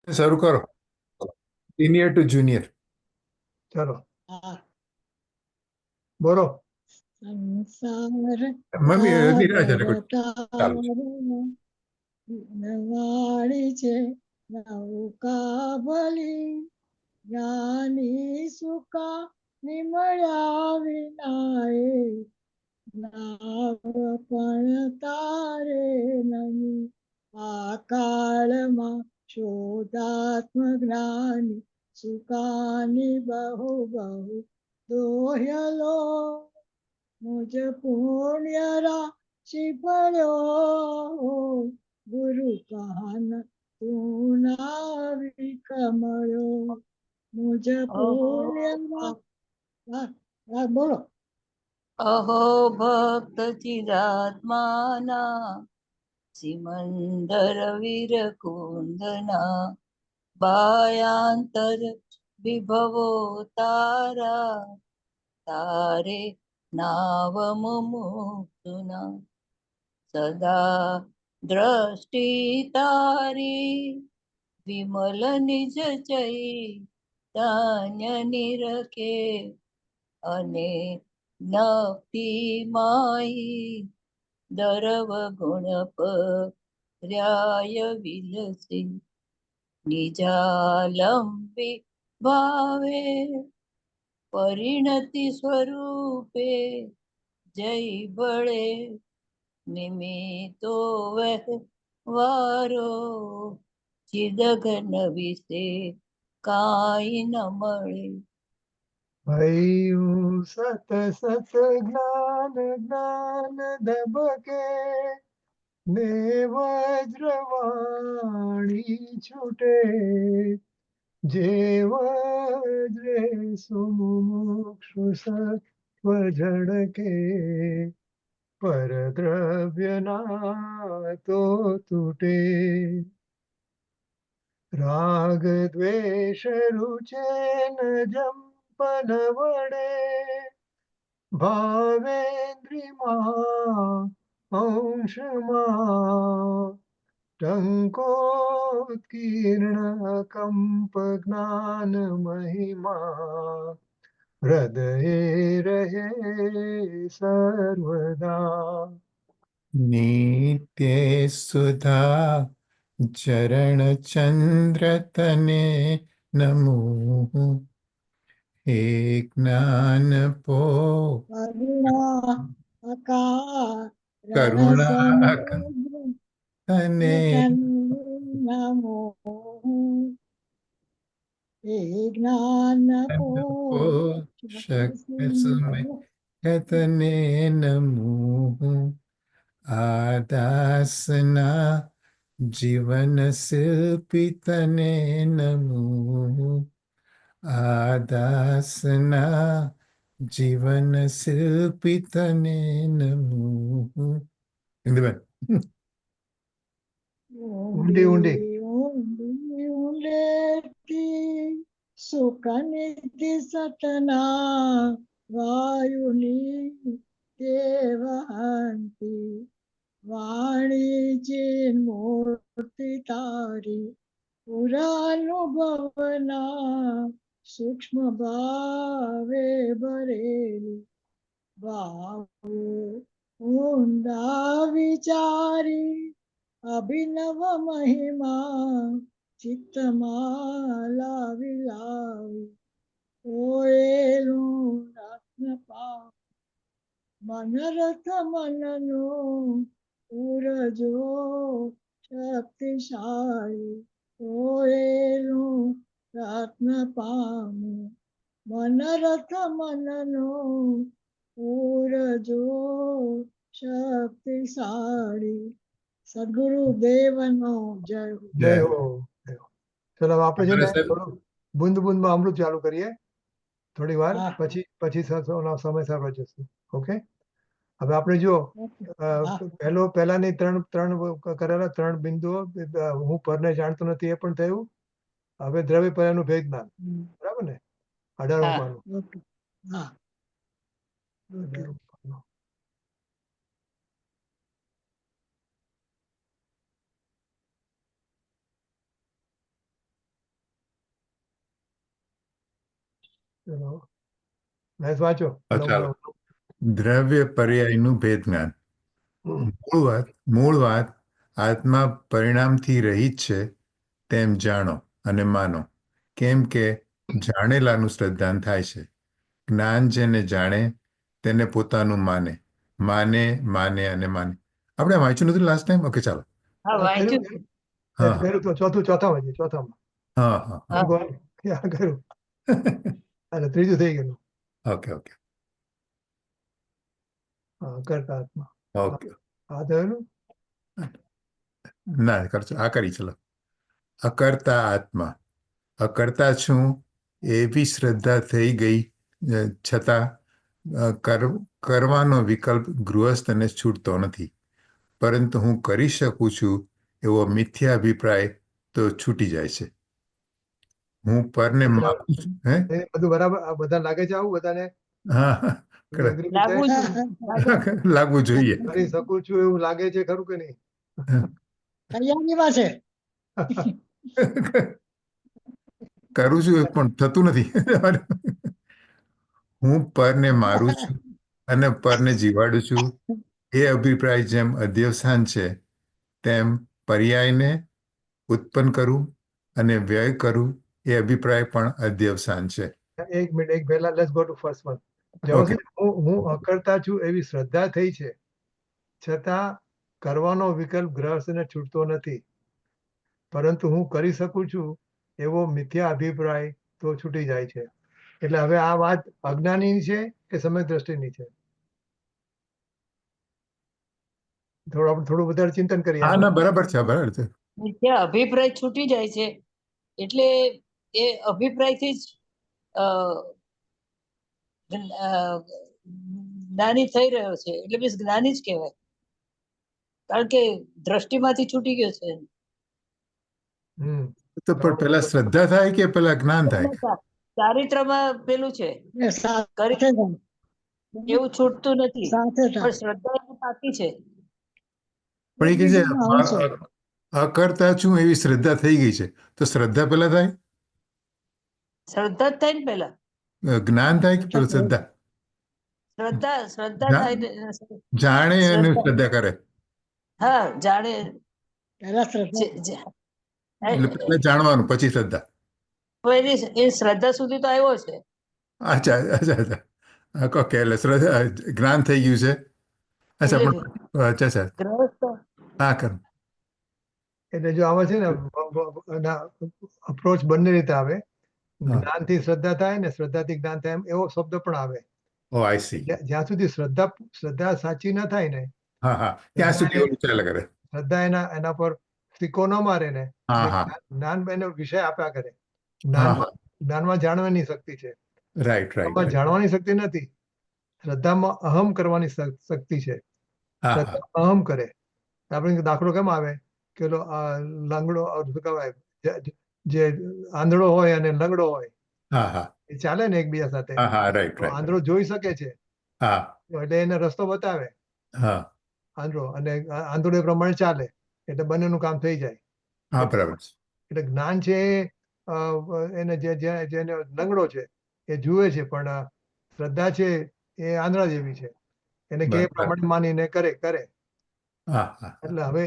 શરૂ કરો. Senior to junior. ચલો હા. બોલો. સંસાર મમ્મી નિરાશ ચાલો. નવાળી છે નૌકા ભલી જ્ઞાની સુકા નિમળ્યા વિનાએ નાવ પણ તારે નહીં આ કાળમાં શોધાત્મ જ્ઞાની સુકાની બહુ બહુ દોહ્યલો મુજ પુણ્ય રાશિ પડ્યો ગુરુ કાન તું નાવી કમળ્યો મુજ પુણ્ય બોલો. અહો ભક્ત ચિદાત્માના સિમંદર વીર કુંદના બાયાંતર વિભવો તારા તારે નાવ મુમુક્ષુના સદા દ્રષ્ટિ તારી વિમલ નિજ ચૈતન્ય નિરખે અને નક્તિ માઈ દરવ ગુણ પર્યાય વિલસી નિજાલંબી ભાવે પરિણતિ સ્વરૂપે જય બળે નિમિત્તો વહેવારો ચિદઘન વિશે કાંઈ ન મળે. ભયું સત સત જ્ઞાન જ્ઞાન ધબકે ને વજ્રવાણી છૂટે જે વજ્રે સુમુક્ષુ સત્વ ઝડકે પરદ્રવ્ય ના તો તૂટે રાગ દ્વેષ રૂચે ન જંપન વડે ભાવેન્દ્રિમાં અંશમાં ટંકોત્કીર્ણ કંપ જ્ઞાન મહિમા હૃદયે રહે સર્વદા નિત્ય સુધા ચરણ ચંદ્ર તને નમો હે જ્ઞાન પો કરુણા તને નમો હે જ્ઞાન પો શક્ય સુમય તને નમો આદાસના જીવન શિલ્પી તને નમો આદાસના જીવન શિલ્પી તને નમો. ઇન્દુબેન ઊંડી ઊંડી ઊંડેથી સુખનિધિ સતના વાયુની દેવાંતી વાણી મૂર્તિ તારી પુરાનુભવના સૂક્ષ્મ ભાવે ભરેલી ભાવો ઊંડા વિચારી અભિનવ મહિમા ચિત્તમાં લાવી લાવી ઓયેલું રત્ન પા મનરથ મનનો ઉરજો શક્તિશાળી ઓયેલું રત્ન પામું મનરથ મનનો ઉરજો શક્તિશાળી. સદગુરુ દેવનો જય હો. જય હો. ચલો આપણે છે ને થોડું બુંદ બુંદમાં અમૃત ચાલુ કરીએ થોડી વાર હા. પછી સમયસર જશું. ઓકે. હવે આપણે જો પહેલાની ત્રણ કરેલા ત્રણ બિંદુઓ હું પરને જાણતો નથી એ પણ થયું. હવે દ્રવ્ય પર્યાયનું ભેદ જ્ઞાન બરાબર ને 18 પાનું. ઓકે. હા. ઓકે. ચલો મહેશ વાંચો. ચાલો. દ્રવ્ય પર્યાયનું ભેદ જ્ઞાન. મૂળ વાત આત્મા પરિણામથી રહિત છે તેમ જાણો અને માનો, કેમ કે જાણેલાનું શ્રદ્ધાન થાય છે. જ્ઞાન જેને જાણે તેને પોતાનું માને, માને માને અને માને. આપણે વાંચ્યું નતું લાસ્ટ ટાઈમ? ઓકે, ચાલો. હા વાંચ્યું કર્યું હા કર્યું તો ચોથામાં છે, ચોથામાં હા હા હા. ક્યાં કર્યું અને ત્રીજું થઈ ગયેલું. ઓકે ઓકે હા કરતા આત્મા ઓકે. આ થયેલું. ના કરજો, આ કરી, ચલો. અકર્તા આત્મા. અકર્તા છું એવી શ્રદ્ધા થઈ ગઈ છતાં કરવાનો વિકલ્પ ગૃહસ્થને છૂટતો નથી, પરંતુ હું કરી શકું છું એવો મિથ્યા અભિપ્રાય તો છૂટી જાય છે. હું પરને માનું છું. હે? એ બધું બરાબર આ બધા લાગે છે આવું બધાને હા હા, કરે. agreement લાગવું થાય? જોઈએ. લાગવું જોઈએ. કરી શકું છું એવું લાગે છે ખરું કે નહીં? તૈયારીમાં છે. કરું છું પણ થતું નથી. હું પરને મારું છું અને પરને જીવાડું છું એ અભિપ્રાય જેમ અધ્યવસાન છે, તેમ પર્યાયને ઉત્પન્ન કરું અને વ્યય કરું એ અભિપ્રાય પણ અધ્યવસાન છે. એક મિનિટ એક પહેલા let's go to first one. વ્યવસ્થિત હું અકર્તા છું એવી શ્રદ્ધા થઈ છે છતાં કરવાનો વિકલ્પ ગ્રહસ્થને છૂટતો નથી, પરંતુ હું કરી શકું છું એવો મિથ્યા અભિપ્રાય તો છૂટી જાય છે. એટલે હવે આ વાત અજ્ઞાની છે કે સમય દ્રષ્ટિની છે? થોડું વધારે ચિંતન કરીએ. હા ના, બરાબર છે, બરાબર છે. મિથ્યા અભિપ્રાય છૂટી જાય છે એટલે એ અભિપ્રાયથી જ અ, જ્ઞાની થઈ રહ્યો છે એટલે મીન્સ જ્ઞાની જ કહેવાય, કારણ કે દ્રષ્ટિમાંથી છૂટી ગયો છે. હમ તો પણ પેલા શ્રદ્ધા થાય કે પેલા જ્ઞાન થાય? ચારિત્રમાં પેલું છે, એ સાથે કરી થાય. એવું છૂટતું નથી, સાથે પણ થાય. શ્રદ્ધા એની પાકી છે. પણ એ કે છે એકબીજાનો અંશ છે. અકર્તા છું એવી શ્રદ્ધા થઈ ગઈ છે, તો શ્રદ્ધા પેલા થાય? શ્રદ્ધા જ થાય ને પેલા. જ્ઞાન થાય કે પેલું શ્રદ્ધા? શ્રદ્ધા થાય ને. જાણે અને શ્રદ્ધા. શ્રદ્ધા કરે. હા જાણે પહેલા શ્રદ્ધા. એટલે પેલા જાણવાનું પછી શ્રદ્ધા. એ શ્રદ્ધા સુધી તો આવ્યો છે. અચ્છા અચ્છા અચ્છા. ઓકે, એટલે શ્રદ્ધા જ્ઞાન થઈ ગયું છે. અચ્છા, એટલે પણ અચ્છા અચ્છા. ગ્રહસ્થ હા કર. એટલે જો આમાં છે ને અપ્રોચ બંને રીતે આવે. હા. જ્ઞાનથી શ્રદ્ધા થાય ને શ્રદ્ધાથી જ્ઞાન થાય, એમ એવો શબ્દ પણ આવે. ઓ આઈ સી. જ્યાં સુધી શ્રદ્ધા સાચી ન થાય ને, હા હા, ત્યાં સુધી એવું ચાલ્યા કરે. શ્રદ્ધા એના પર સિક્કો ન મારે ને, હા એટલે હા જ્ઞાન એનો વિષય આપ્યા કરે. હા હા, જ્ઞાનમાં જાણવાની શક્તિ છે, રાઈટ રાઈટ. આમાં જાણવાની શક્તિ નથી. શ્રદ્ધામાં અહમ કરવાની શક્તિ છે. હા હા શ્રદ્ધા અહમ કરે. આપણે દાખલો કેમ આવે કે લંગડો શું કહેવાય, જે આંધળો હોય અને લંગડો હોય હા હા એ ચાલે ને એકબીજા સાથે. હા હા, રાઈટ તો રાઈટ. આંધળો જોઈ શકે છે હા એટલે એને રસ્તો બતાવે હા આંધળો, અને આંધળો એ પ્રમાણે ચાલે એટલે બંનેનું કામ થઈ જાય. હા, બરાબર છે. એટલે જ્ઞાન છે એને જેને લંગડો છે એ જુએ છે, પણ શ્રદ્ધા છે એ આંધળા જેવી છે, એને કે બરાબર. પ્રમાણે માનીને કરે. હા હા એટલે હવે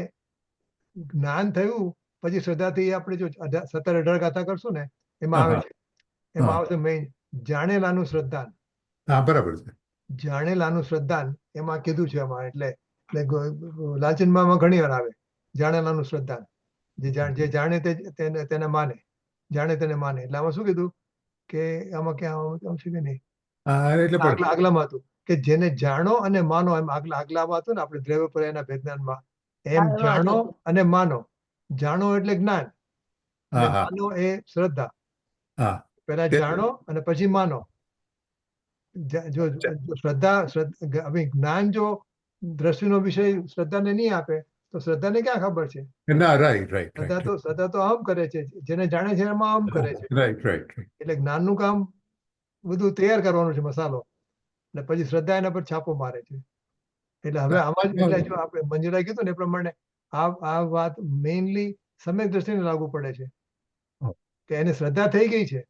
જ્ઞાન થયું પછી શ્રદ્ધાથી આપણે જો 17-18 ગાથા કરશું ને, એમાં આવે હા છે, એમાં હા આવશે મેઇન જાણેલાનું શ્રદ્ધાન. હા, બરાબર છે. જાણેલાનું શ્રદ્ધાન એમાં કીધું છે એમાં. એટલે લાલચંદમાં ઘણી વાર આવે જાણેલાનું શ્રદ્ધાન. જે જાણે તેને માને, જાણે તેને માને. એટલે આમાં શું કીધું કે આમાં ક્યાં આવશે કે નહીં, હા, એટલે પણ આગલામાં હતું કે જેને જાણો અને માનો, એમ આગલામાં હતું ને આપણે દ્રવ્ય પર્યાયના ભેદજ્ઞાનમાં, એમ હા, એમાં જાણો હતું. અને માનો. જાણો એટલે જ્ઞાન, હા અને હા માનો એ શ્રદ્ધા. હા. પહેલા જાણો અને પછી માનો. જો હવે જ્ઞાન જો દ્રષ્ટિનો વિષય શ્રદ્ધાને નહીં આપે તો શ્રદ્ધાને ક્યાં ખબર છે? ના, રાઈટ રાઈટ રાઈટ શ્રદ્ધા તો અહમ કરે છે, જેને જાણે છે એમાં અહમ કરે છે. Right right. એટલે જ્ઞાનનું કામ બધું તૈયાર કરવાનું છે, મસાલો, અને પછી શ્રદ્ધા એના પર છાપો મારે છે. એટલે હવે આમાં જ એટલે જો આપણે મંજુરાએ કીધું ને એ પ્રમાણે આ વાત મેઇનલી સમ્યક દ્રષ્ટિને લાગુ પડે છે કે એને શ્રદ્ધા થઈ ગઈ છે,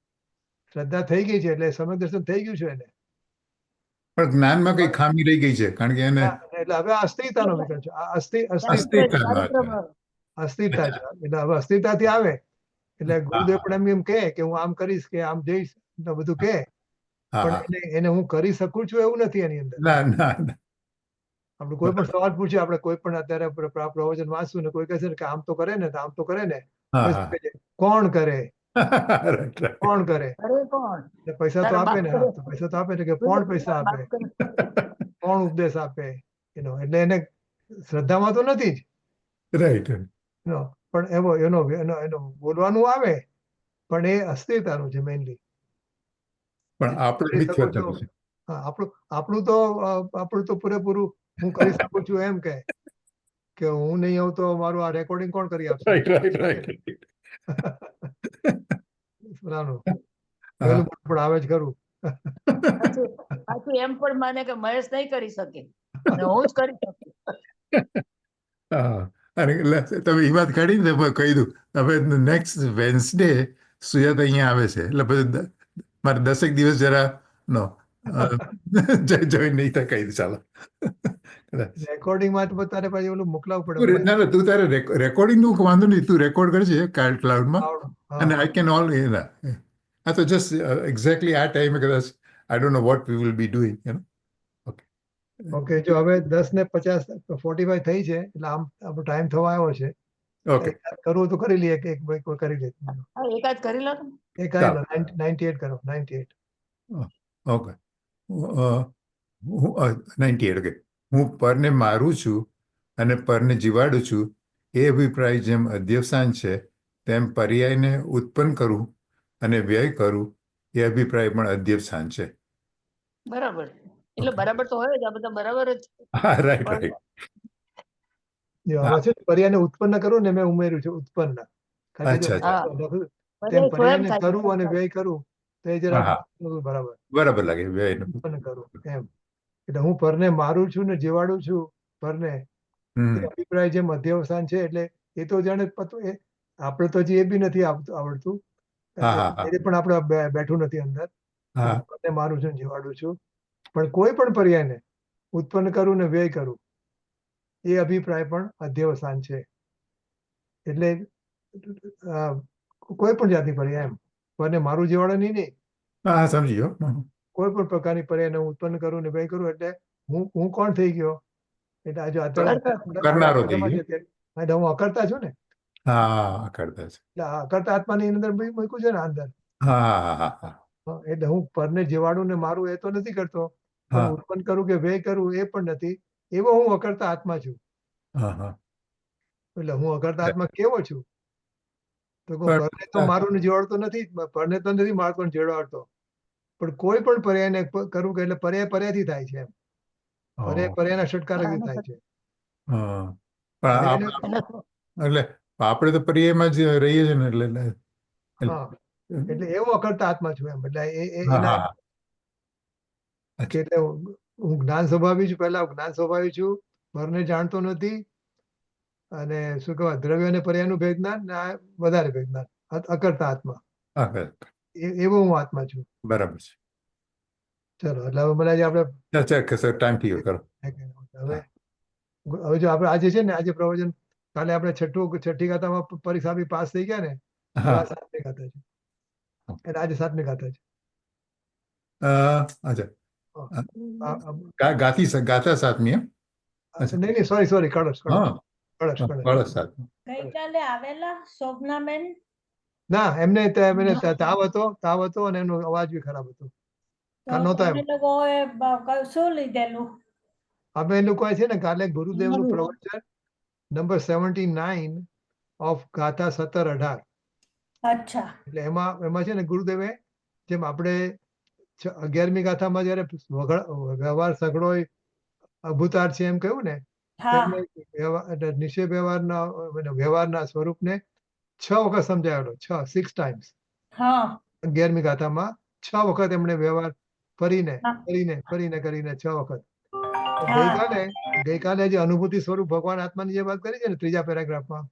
શ્રદ્ધા થઈ ગઈ છે એટલે સમ્યક દર્શન થઈ ગયું છે એને. પણ જ્ઞાનમાં કઈ ખામી રહી ગઈ છે, કારણ કે એને એટલે હવે અસ્થિરતાનો વિકલ્પ છે. આ અસ્થિરતા અસ્થિરતાનો અસ્થિરતા છે. એટલે હવે અસ્થિરતાથી આવે એટલે ગુરુદેવ પણ એમ કહે કે હું આમ કરીશ કે આમ જઈશ તો બધું કહે, હા, પણ હા. એને હું કરી શકું છું એવું નથી એની અંદર. ના ના ના. આપણે કોઈ પણ સવાલ પૂછીએ, આપણે કોઈ પણ અત્યારે પ્રવચન વાંચશું ને કોઈ કહે છે ને કે આમ તો કરે ને તો આમ તો કરે ને, હા, પછી હા. કહે છે, કોણ કરે Right, right. કોણ કરે? અરે કોણ એટલે પૈસા તો તારા આપે બાપ ને, કરે. હા, તો પૈસા તો આપે ને કે કોણ પૈસા આપે, બાપ કરે. કોણ ઉપદેશ આપે, એટલે એને શ્રદ્ધામાં તો નથી જ. Right, right. પણ એનો બોલવાનું આવે, પણ એ અસ્થિરતાનું છે મેઇનલી. પણ આપણે કરી શકો છો. મિથ્યાત્વ છે. હા, આપણું તો પૂરેપૂરું હું કરી શકું છું એમ કે હું નહીં આવું તો મારું આ રેકોર્ડિંગ કોણ કરી આપશે? Right, right, right, right. બરાબર. હા. વહેલું મોડું પણ આવે જ ખરું. પાછું એમ પણ માને કે મહેશ નહીં કરી શકે ને હું જ કરી શકું. હા. અને તમે એ વાત કાઢી ને તો કહી દઉં, હવે નેક્સ્ટ વેન્સડે સુયત અહીંયા આવે છે, એટલે પછી મારે 10 દિવસ જરા નો જોઈન નહીં થાય, કહી દઉં ચાલો. રેકોર્ડિંગમાં તો તારે પછી ઓલું મોકલાવવું પડે. ના ના, તું તારે રેકોર્ડિંગ નું વાંધો નહીં, તું રેકોર્ડ કરજે ક્લાઉડમાં, આવડું. અને હા, આઈ કેન ઓલ આ તો જસ્ટ એક્ઝેક્ટલી આ ટાઈમે કદાચ I don't know what we will be doing, okay. Okay. જો હવે 10:50 થઈ છે એટલે આમ આપણો ટાઈમ થવા આવ્યો છે. ઓકે, કરવું તો કરી લઈએ, એક કરી લે. હા, એકાદ કરી લો ને. એ કરી લો. 98 કરો. 98. ઓકે. 98, ઓકે. હું પરને મારું છું અને પરને જીવાડું છું, એ અભિપ્રાય જેમ અધ્યવસાન છે તેમ પર્યાયને ઉત્પન્ન કરું અને વ્યય કરું, એ અભિપ્રાય પણ અધ્યવસાન છે. બરાબર. એટલે બરાબર તો હોય જ, આ બધા બરાબર જ છે. હા, રાઈટ રાઈટ. હવે છે પર્યાયને ઉત્પન્ન કરું ને મેં ઉમેર્યું છે ઉત્પન્ન. કારણ કે જો અચ્છા, હા. લખ્યું પર્યાય તેમ પર્યાયને સ્વયં થાય. કરવું અને વ્યય કરવું તો એ જરા હા. બરાબર બરાબર લાગે વ્યયનું. ઉત્પન્ન કરું એમ. એટલે હું પરને મારું છું ને જીવાડું છું પરને, તે અભિપ્રાય જે મધ્યવસાન છે એટલે એ તો જાણે આપણે તો હજી એ બી નથી આવડતું. હા, હા, હા. એ પણ આપણે બેઠું નથી અંદર. હા. હું પરને મારું છું ને જીવાડું છું, પણ કોઈ પણ પર્યાયને ઉત્પન્ન કરું ને વ્યય કરું, એ અભિપ્રાય પણ અધ્યવસાન છે. એટલે કોઈ પણ જાતની પર્યાય એમ પરને મારું જીવાડું નહીં. હા, સમજી ગયો. કોઈ પણ પ્રકારની પર્યાયને હું ઉત્પન્ન કરું ને વ્યય કરું એટલે હું કોણ થઈ ગયો? એટલે આજે અત્યારે કરનારો થઈ આપણે ગયો. એટલે હું અકર્તા છું ને, હા, કરતા છે. એટલે આ અકર્તા આત્માની અંદર મૂક્યું છે ને અંદર. હા, હા, હા, હા. એટલે હું પરને જીવાડું ને મારું એ તો નથી કરતો, પણ હા, ઉત્પન્ન કરું કે વ્યય કરું એ પણ નથી. એવો હું અકર્તા આત્મા છું. હા, હા. એટલે હું અકર્તા આત્મા કેવો છું? તો પણ પરને તો મારું ને જીવાડતો નથી, પરને તો નથી મારતો ને જીવાડતો, પણ કોઈ પણ પર્યાયને કરવું કે એટલે પર્યાયથી થાય છે એમ. પર્યાયના ષટકારકથી થાય છે. હા. પણ પર્યાયને એને એટલે આપણે તો પર્યાયમાં જ રહીએ છીએ ને, હા, એટલે એવો અકર્તા આત્મા છું એમ. એટલે હા, એના હા. કે એટલે હું જ્ઞાન સ્વભાવી છું, પહેલા જ્ઞાન સ્વભાવી છું, પરને જાણતો નથી, અને શું કહેવાય દ્રવ્ય અને પર્યાયનું ભેજ્ઞાન ને આ વધારે ભેજ્ઞાન, અકર્તા આત્મા. હા, એવો હું આત્મા છું. બરાબર છે. ચલો, એટલે હવે મને આપણે ટાઈમ થઈ ગયો, કરો. હવે જો આપણે આજે છે ને, આજે પ્રવચન, કાલે આપણે છઠ્ઠી ગાથામાં પરીક્ષા બી પાસ થઈ ગયા ને, તો આ 7મી ગાથા છે. એટલે આજે 7મી ગાથા છે. અચ્છા, ગાતા 7મી એમ? નહીં, સોરી, કળશ. હા, કળશ. કળશ 7મી. ગઈકાલે આવેલા શોભનાબેન? ના, એમને તાવ હતો અને એનો અવાજ બી ખરાબ હતો. કાલ નહોતા તમે લોકોએ શું લીધેલું? અમે એ લોકો છે ને કાલે ગુરુદેવનું પ્રવચન નંબર 79 ઓફ ગાથા 17-18. અચ્છા. એટલે એમાં છે ને ગુરુદેવે જેમ આપણે 11મી ગાથામાં જયારે વ્યવહાર સઘળો અભૂતાર છે એમ કહ્યું ને, હા. નિશ્ચય વ્યવહારના સ્વરૂપને 6 વખત સમજાવેલો. 6 ટાઈમ્સ. હા. 11મી ગાથામાં 6 વખત એમણે વ્યવહાર કરીને હા. કરીને 6 વખત. હા. ગઈકાલે જે અનુભૂતિ સ્વરૂપ ભગવાન આત્માની જે વાત કરી છે ને 3જા પેરેગ્રાફમાં,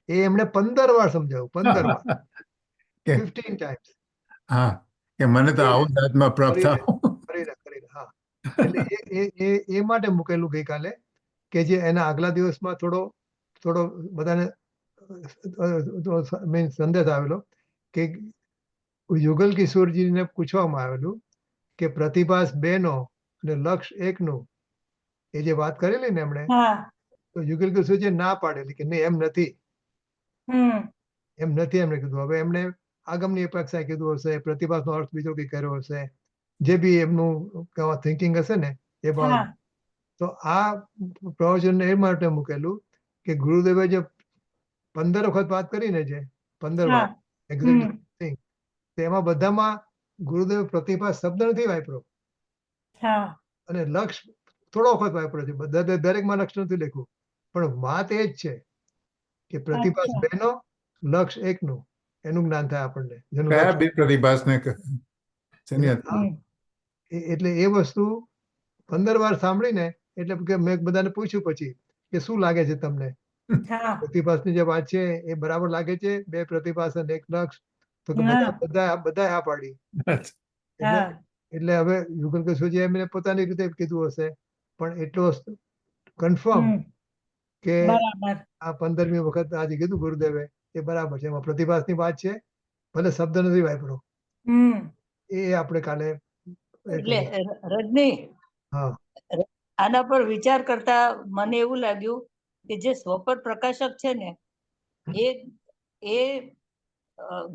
એ એમણે 15 વાર સમજાવ્યું. 15 વાર. 15 ટાઈમ્સ. હા, કે મને તો આવો જ આત્મા પ્રાપ્ત કરીને થાવો. કરીને હા, એટલે એ માટે મૂકેલું ગઈકાલે, કે જે એના આગલા દિવસમાં થોડો થોડો બધાને મેન સંદેશ આવેલો કે યુગલ કિશોરજીને પૂછવામાં આવેલું કે પ્રતિભાસ 2 નો અને લક્ષ 1 નું એ જે વાત કરેલી ને એમણે, હા તો યુગલ કિશોરજીએ ના પાડેલી કે નહીં, એમ નથી, હમ એમને કીધું. હવે એમને આગમની અપેક્ષાએ કીધું હશે, પ્રતિભાસનો અર્થ બીજો કંઈ કર્યો હશે, જે બી એમનું થિંકિંગ હશે ને એ બાબત. હા તો આ પ્રવચન એ માટે મૂકેલું કે ગુરુદેવે જે 15 વખત વાત કરીને, જે 15 વાર હા એક્ઝેક્ટલી હમ થિંગ, તેમાં બધામાં ગુરુદેવ પ્રતિભા શબ્દ નથી વાપર્યો હા અને લક્ષ થોડો વખત વાપર્યો છે. દરેકમાં લક્ષ નથી લખ્યું, પણ વાત એ જ છે કે પ્રતિભાસ અચ્છા 2 નો, લક્ષ 1 નું એનું જ્ઞાન થાય આપણને, જેનું કયા લક્ષ. બે પ્રતિભાસને શેની એટલે અંદર? હમ એટલે એ વસ્તુ 15 વાર સાંભળીને, એટલે કે મેં બધાને પૂછ્યું પછી કે શું લાગે છે તમને, હા પ્રતિભાસની જે વાત છે એ બરાબર લાગે છે, 2 પ્રતિભાસ અને 1 લક્ષ? તો કે હા બધા હા પાડી. એટલે હા એટલે હવે યુગલ કિશોરજી એમને પોતાની રીતે કીધું હશે, પણ એટલો કન્ફર્મ હમ કે બરાબર આ 15મી વખત આજે કીધું ગુરુદેવે એ બરાબર છે. એમાં પ્રતિભાસની વાત છે, ભલે શબ્દ નથી વાપર્યો. હમ એ આપણે કાલે એ એટલે કર્યું. રજની, હા આના પર વિચાર કરતા મને એવું લાગ્યું કે જે સ્વપર પ્રકાશક છે ને એ એ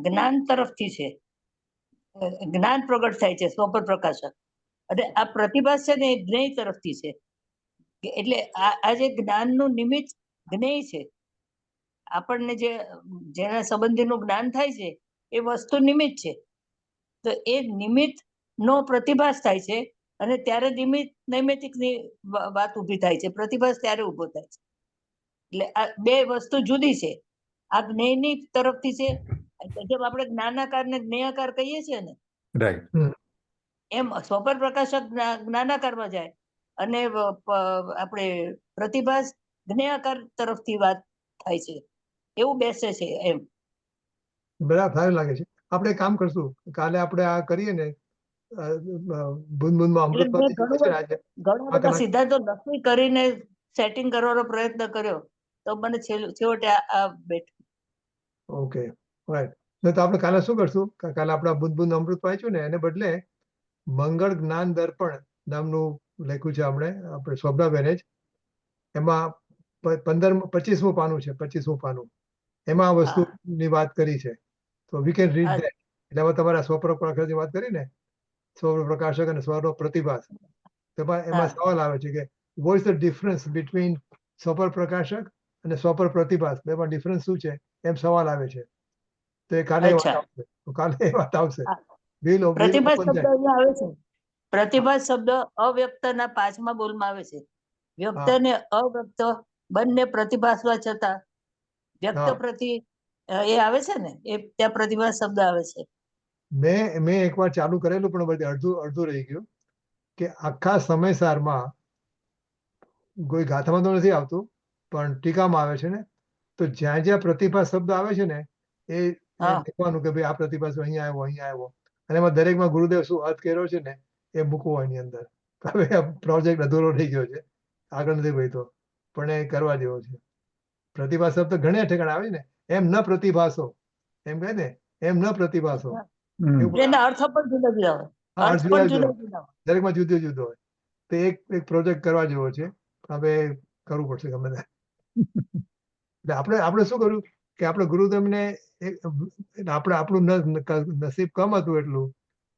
જ્ઞાન તરફથી છે, જ્ઞાન પ્રગટ થાય છે સ્વપર પ્રકાશક, અને આ પ્રતિભા છે ને એ જ્ઞેય તરફથી છે. એટલે આ જે જ્ઞાનનું નિમિત્ત જ્ઞેય છે, આપણને જે જેના સંબંધીનું જ્ઞાન થાય છે એ વસ્તુ નિમિત્ત છે. તો એ નિમિત્ત નો પ્રતિભાસ થાય છે, અને ત્યારે નૈમિતિકની વાત ઊભી થાય છે, પ્રતિભાસ ત્યારે ઊભો થાય છે. એટલે આ બે વસ્તુ જુદી છે. આ જ્ઞેયની તરફથી છે, જેમ આપણે જ્ઞાનાકાર ને જ્ઞેયાકાર કહીએ છીએ ને, રાઈટ. એમ સ્વપન પ્રકાશક જ્ઞાનાકારમાં જાય અને આપણે પ્રતિભાસ જ્ઞેયાકાર તરફથી વાત થાય છે, એવું બેસે છે એમ. બરાબર, સારું લાગે છે. આપણે એક કામ કરશું, કાલે આપણે આ કરીએ ને, બુંદ બુંદમાં એટલે મેં અમૃતમાંથી છે ને આજે ઘણા આ બધા કલાક. સિદ્ધાંતો નક્કી કરીને સેટિંગ કરવાનો પ્રયત્ન કર્યો, તો મને છેવટે આ બેઠ. Okay, right. તો આપણે કાલે શું કરશું, કાલે આપણે આ બુંદ બુંદ અમૃત વાંચ્યું ને એને બદલે મંગળ જ્ઞાન દર્પણ નામનું લખ્યું છે આપણે સ્વપ્નાબેને જ. એમાં 25મું પાનું છે, 25મું પાનું. એમાં આ વસ્તુની વાત કરી છે. તો વી કેન રીડ ધેટ. એટલે હવે તમારે સ્વપ્ન પ્રકાશની વાત કરી ને, સ્વપ્ન પ્રકાશક અને સ્વનો પ્રતિભાસ, એમાં સવાલ આવે છે કે what is the difference between સ્વપર પ્રકાશક અને સ્વપર પ્રતિભાસ, બેમાં ડિફરન્સ શું છે, એમ સવાલ આવે છે. તો એ કાલે એ વાત અચ્છા, આવશે. તો કાલે એ વાત આવશે. પ્રતિભાસ શબ્દ અહીંયા આવે છે. પ્રતિભાસ શબ્દ અવ્યક્તના 5મા બોલમાં આવે છે. વ્યક્ત ને અવ્યક્ત બંને પ્રતિભાસવા છતાં વ્યક્ત પ્રતિ એ આવે છે ને, એ ત્યાં પ્રતિભાસ શબ્દ આવે છે. મેં એકવાર ચાલુ કરેલું, પણ બધે અડધું રહી ગયું, કે આખા સમયસારમાં કોઈ ગાથામાં તો નથી આવતું, પણ ટીકામાં આવે છે ને, તો જ્યાં જ્યાં પ્રતિભા શબ્દ આવે છે ને એ લખવાનું કે ભાઈ આ પ્રતિભા અહીંયા આવ્યો, અહીંયા આવ્યો, અને એમાં દરેકમાં ગુરુદેવ શું અર્થ કર્યો છે ને એ મૂકવો એની અંદર. હવે આ પ્રોજેક્ટ અધૂરો થઈ ગયો છે, આગળ નથી વધ્યો, પણ એ કરવા જેવો છે. પ્રતિભા શબ્દ ઘણા ઠેકાણે આવે છે ને, એમ ન પ્રતિભાસો, એમ કહે ને, એમ ન પ્રતિભાસો. એના અર્થ પણ જુદા જુદા હોય, અર્થ પણ જુદા જુદા હોય. દરેકમાં જુદો જુદો હોય. તો એક પ્રોજેક્ટ કરવા જેવો છે. હવે કરવું પડશે ગમે તે. એટલે આપણે શું કર્યું કે આપણે ગુરુદેવને આપણે આપણું નસીબ કમ હતું એટલું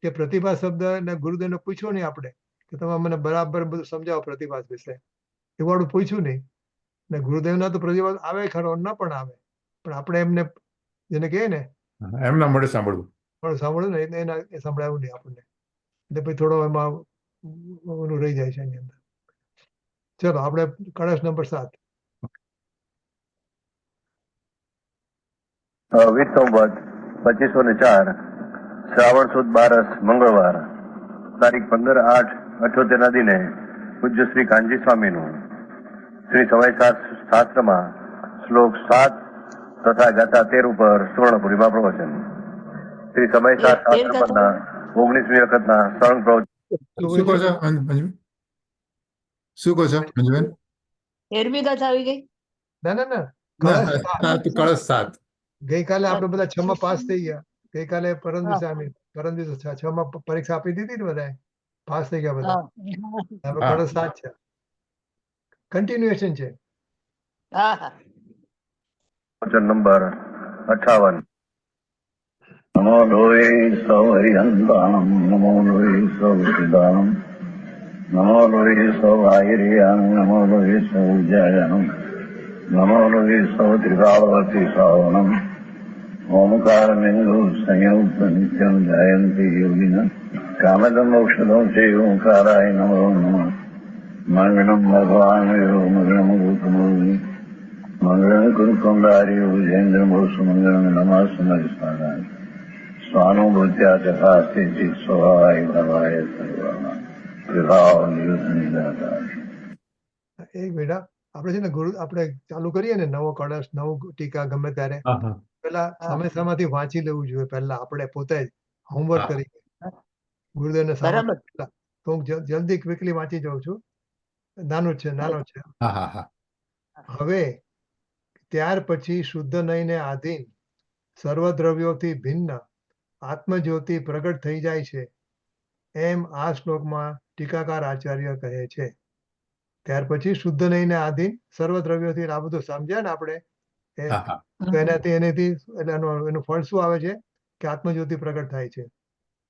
કે પ્રતિભા શબ્દ ને ગુરુદેવને પૂછ્યો નહીં આપણે કે તમે મને બરાબર બધું સમજાવો પ્રતિભા વિશે. એવું આપણે પૂછ્યું નહીં. ને ગુરુદેવના તો પ્રતિભા આવે ખરો, ન પણ આવે, પણ આપણે એમને જેને કહે ને એમના મળે સાંભળવું, પણ સાંભળ્યું ને એ સંભળાયું નહીં આપણને. એટલે પછી થોડો એમાં ઓલું રહી જાય છે એની અંદર. ચલો આપણે કળશ નંબર 7. વિત સંવત 2504 શ્રાવણ સુદ 12 મંગળવાર તારીખ 15/8/78 ના દિને પૂજ્ય શ્રી કાનજી સ્વામીનું શ્રી સવાઈ શાસ્ત્રમાં શ્લોક 7 તથા ગાથા 13 ઉપર સુવર્ણપુરીમાં પ્રવચન. શ્રી સમયસાર તેર શાસ્ત્રપદના 19મી વખતના સળંગ પ્રવચન. શું કહો છો મંજુબેન? શું કહો છો મંજુબેન? 13મી ગાથા આવી ગઈ. ના ના ના ના, કળશ સાત. કળશ 7. ગઈકાલે આપણે બધા 6 માં પાસ થઈ ગયા. ગઈકાલે પરમ દિવસે 6 માં પરીક્ષા આપી દીધી ને બધાએ પાસ થઈ ગયા બધા. હવે હા. કળશ 7 છે. કન્ટિન્યુએશન છે. હા હા વચન નંબર 58. નમો લોહી સૌ હરિહંતાણમ નમો લોહી સૌ સિદ્ધાણમ નમો લોહી સૌ આયર્યાન નમો લોહી સૌ જયનમ નમો લોહી સૌ ત્રિકાળવતી શ્રાવણમ ઓમકાર બિંદુ સંયુક્ત નિત્યમ જયંતી યોગિન કામદમ ઔષધમ છે ઓંકારાય નમો નમઃ મંગળમ ભગવાન મંગળમ ગૌતમોની મંગળમ કુરુકુંડાર્યો જયેન્દ્રમો સુમંગળમ નમઃ સમયસ્મરાય સ્વાનુભૂત્યા તથાસ્તિ સ્વભાવાય ભવાય સર્વના વિભાવ નિયુદ્ધની દાતા. એક મિનિટ આપણે છે ને ગુરુ આપણે ચાલુ કરીએ ને નવો કળશ નવું ટીકા ગમે ત્યારે હા, હા. પેલા સમયસામાંથી વાંચી લેવું જોઈએ પહેલા આપણે પોતે જ હોમવર્ક હા. કરી ગુરુદેવને બરાબર. સાંભળતા તો હું જલ્દી ક્વિકલી વાંચી જાઉં છું. નાનો છે હા, હા, હા. હવે ત્યાર પછી શુદ્ધ નયને આધીન સર્વ દ્રવ્યોથી ભિન્ન આત્મજ્યોતિ પ્રગટ થઈ જાય છે એમ આ શ્લોકમાં ટીકાકાર આચાર્ય કહે છે. ત્યાર પછી શુદ્ધ નયને આધીન સર્વ દ્રવ્યોથી આ બધું સમજ્યા ને આપણે હા, હા. તો એનાથી એટલે એનું ફળ શું આવે છે કે આત્મજ્યોતિ પ્રગટ થાય છે.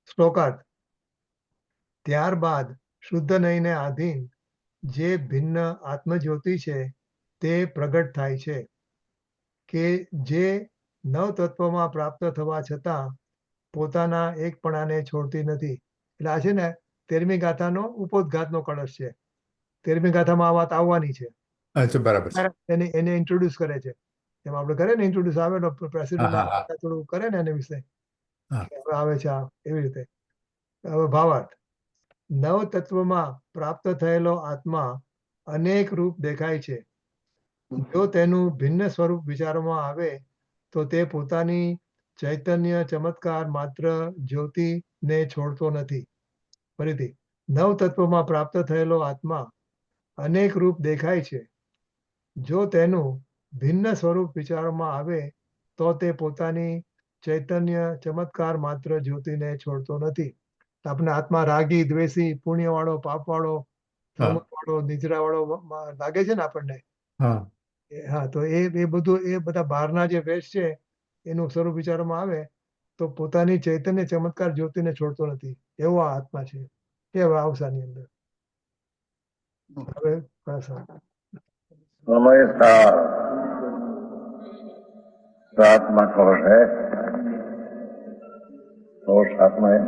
શ્લોકાર્થ ત્યારબાદ શુદ્ધ નયને આધીન જે ભિન્ન આત્મજ્યોતિ છે તે પ્રગટ થાય છે કે જે નવ તત્વમાં પ્રાપ્ત થવા છતાં પોતાના એકપણાને છોડતી નથી. એટલે આ છે ને 13મી ગાથાનો ઉપોદ્ઘાતનો કળશ છે. 13મી ગાથામાં આ વાત આવવાની છે. અચ્છા, બરાબર છે. એને ઇન્ટ્રોડ્યુસ કરે છે. એમ આપણે કરે ને ઇન્ટ્રોડ્યુસ આવે ને હા, પ્રેસિડેન્ટ હા, હા. થોડું કરે ને એને વિશે હા. કે હવે આવે છે આ એવી રીતે. હવે ભાવાર્થ નવ તત્વમાં પ્રાપ્ત થયેલો આત્મા અનેક રૂપ દેખાય છે. જો તેનું ભિન્ન સ્વરૂપ વિચારવામાં આવે તો તે પોતાની ચૈતન્ય ચમત્કાર માત્ર જ્યોતિને છોડતો નથી. ફરીથી નવ તત્વમાં પ્રાપ્ત થયેલો આત્મા અનેક રૂપ દેખાય છે. જો તેનું ભિન્ન સ્વરૂપ વિચારવામાં આવે તો તે પોતાની ચૈતન્ય ચમત્કાર માત્ર જ્યોતિને છોડતો નથી. આપણે આત્મા રાગી દ્વેષી પુણ્યવાળો પાપવાળો હા. ધર્મવાળો નિદ્રાવાળો લાગે છે ને આપણને. હા. હા તો એ બધું એ બધા બહારના જે વેશ છે એનું સ્વરૂપ વિચારવામાં આવે તો પોતાની ચૈતન્ય ચમત્કાર જ્યોતિને છોડતો નથી. એવો આ આત્મા છે. એ હવે આવસાની અંદર હવે સમયસાર 7માં કળશ है और 7માં है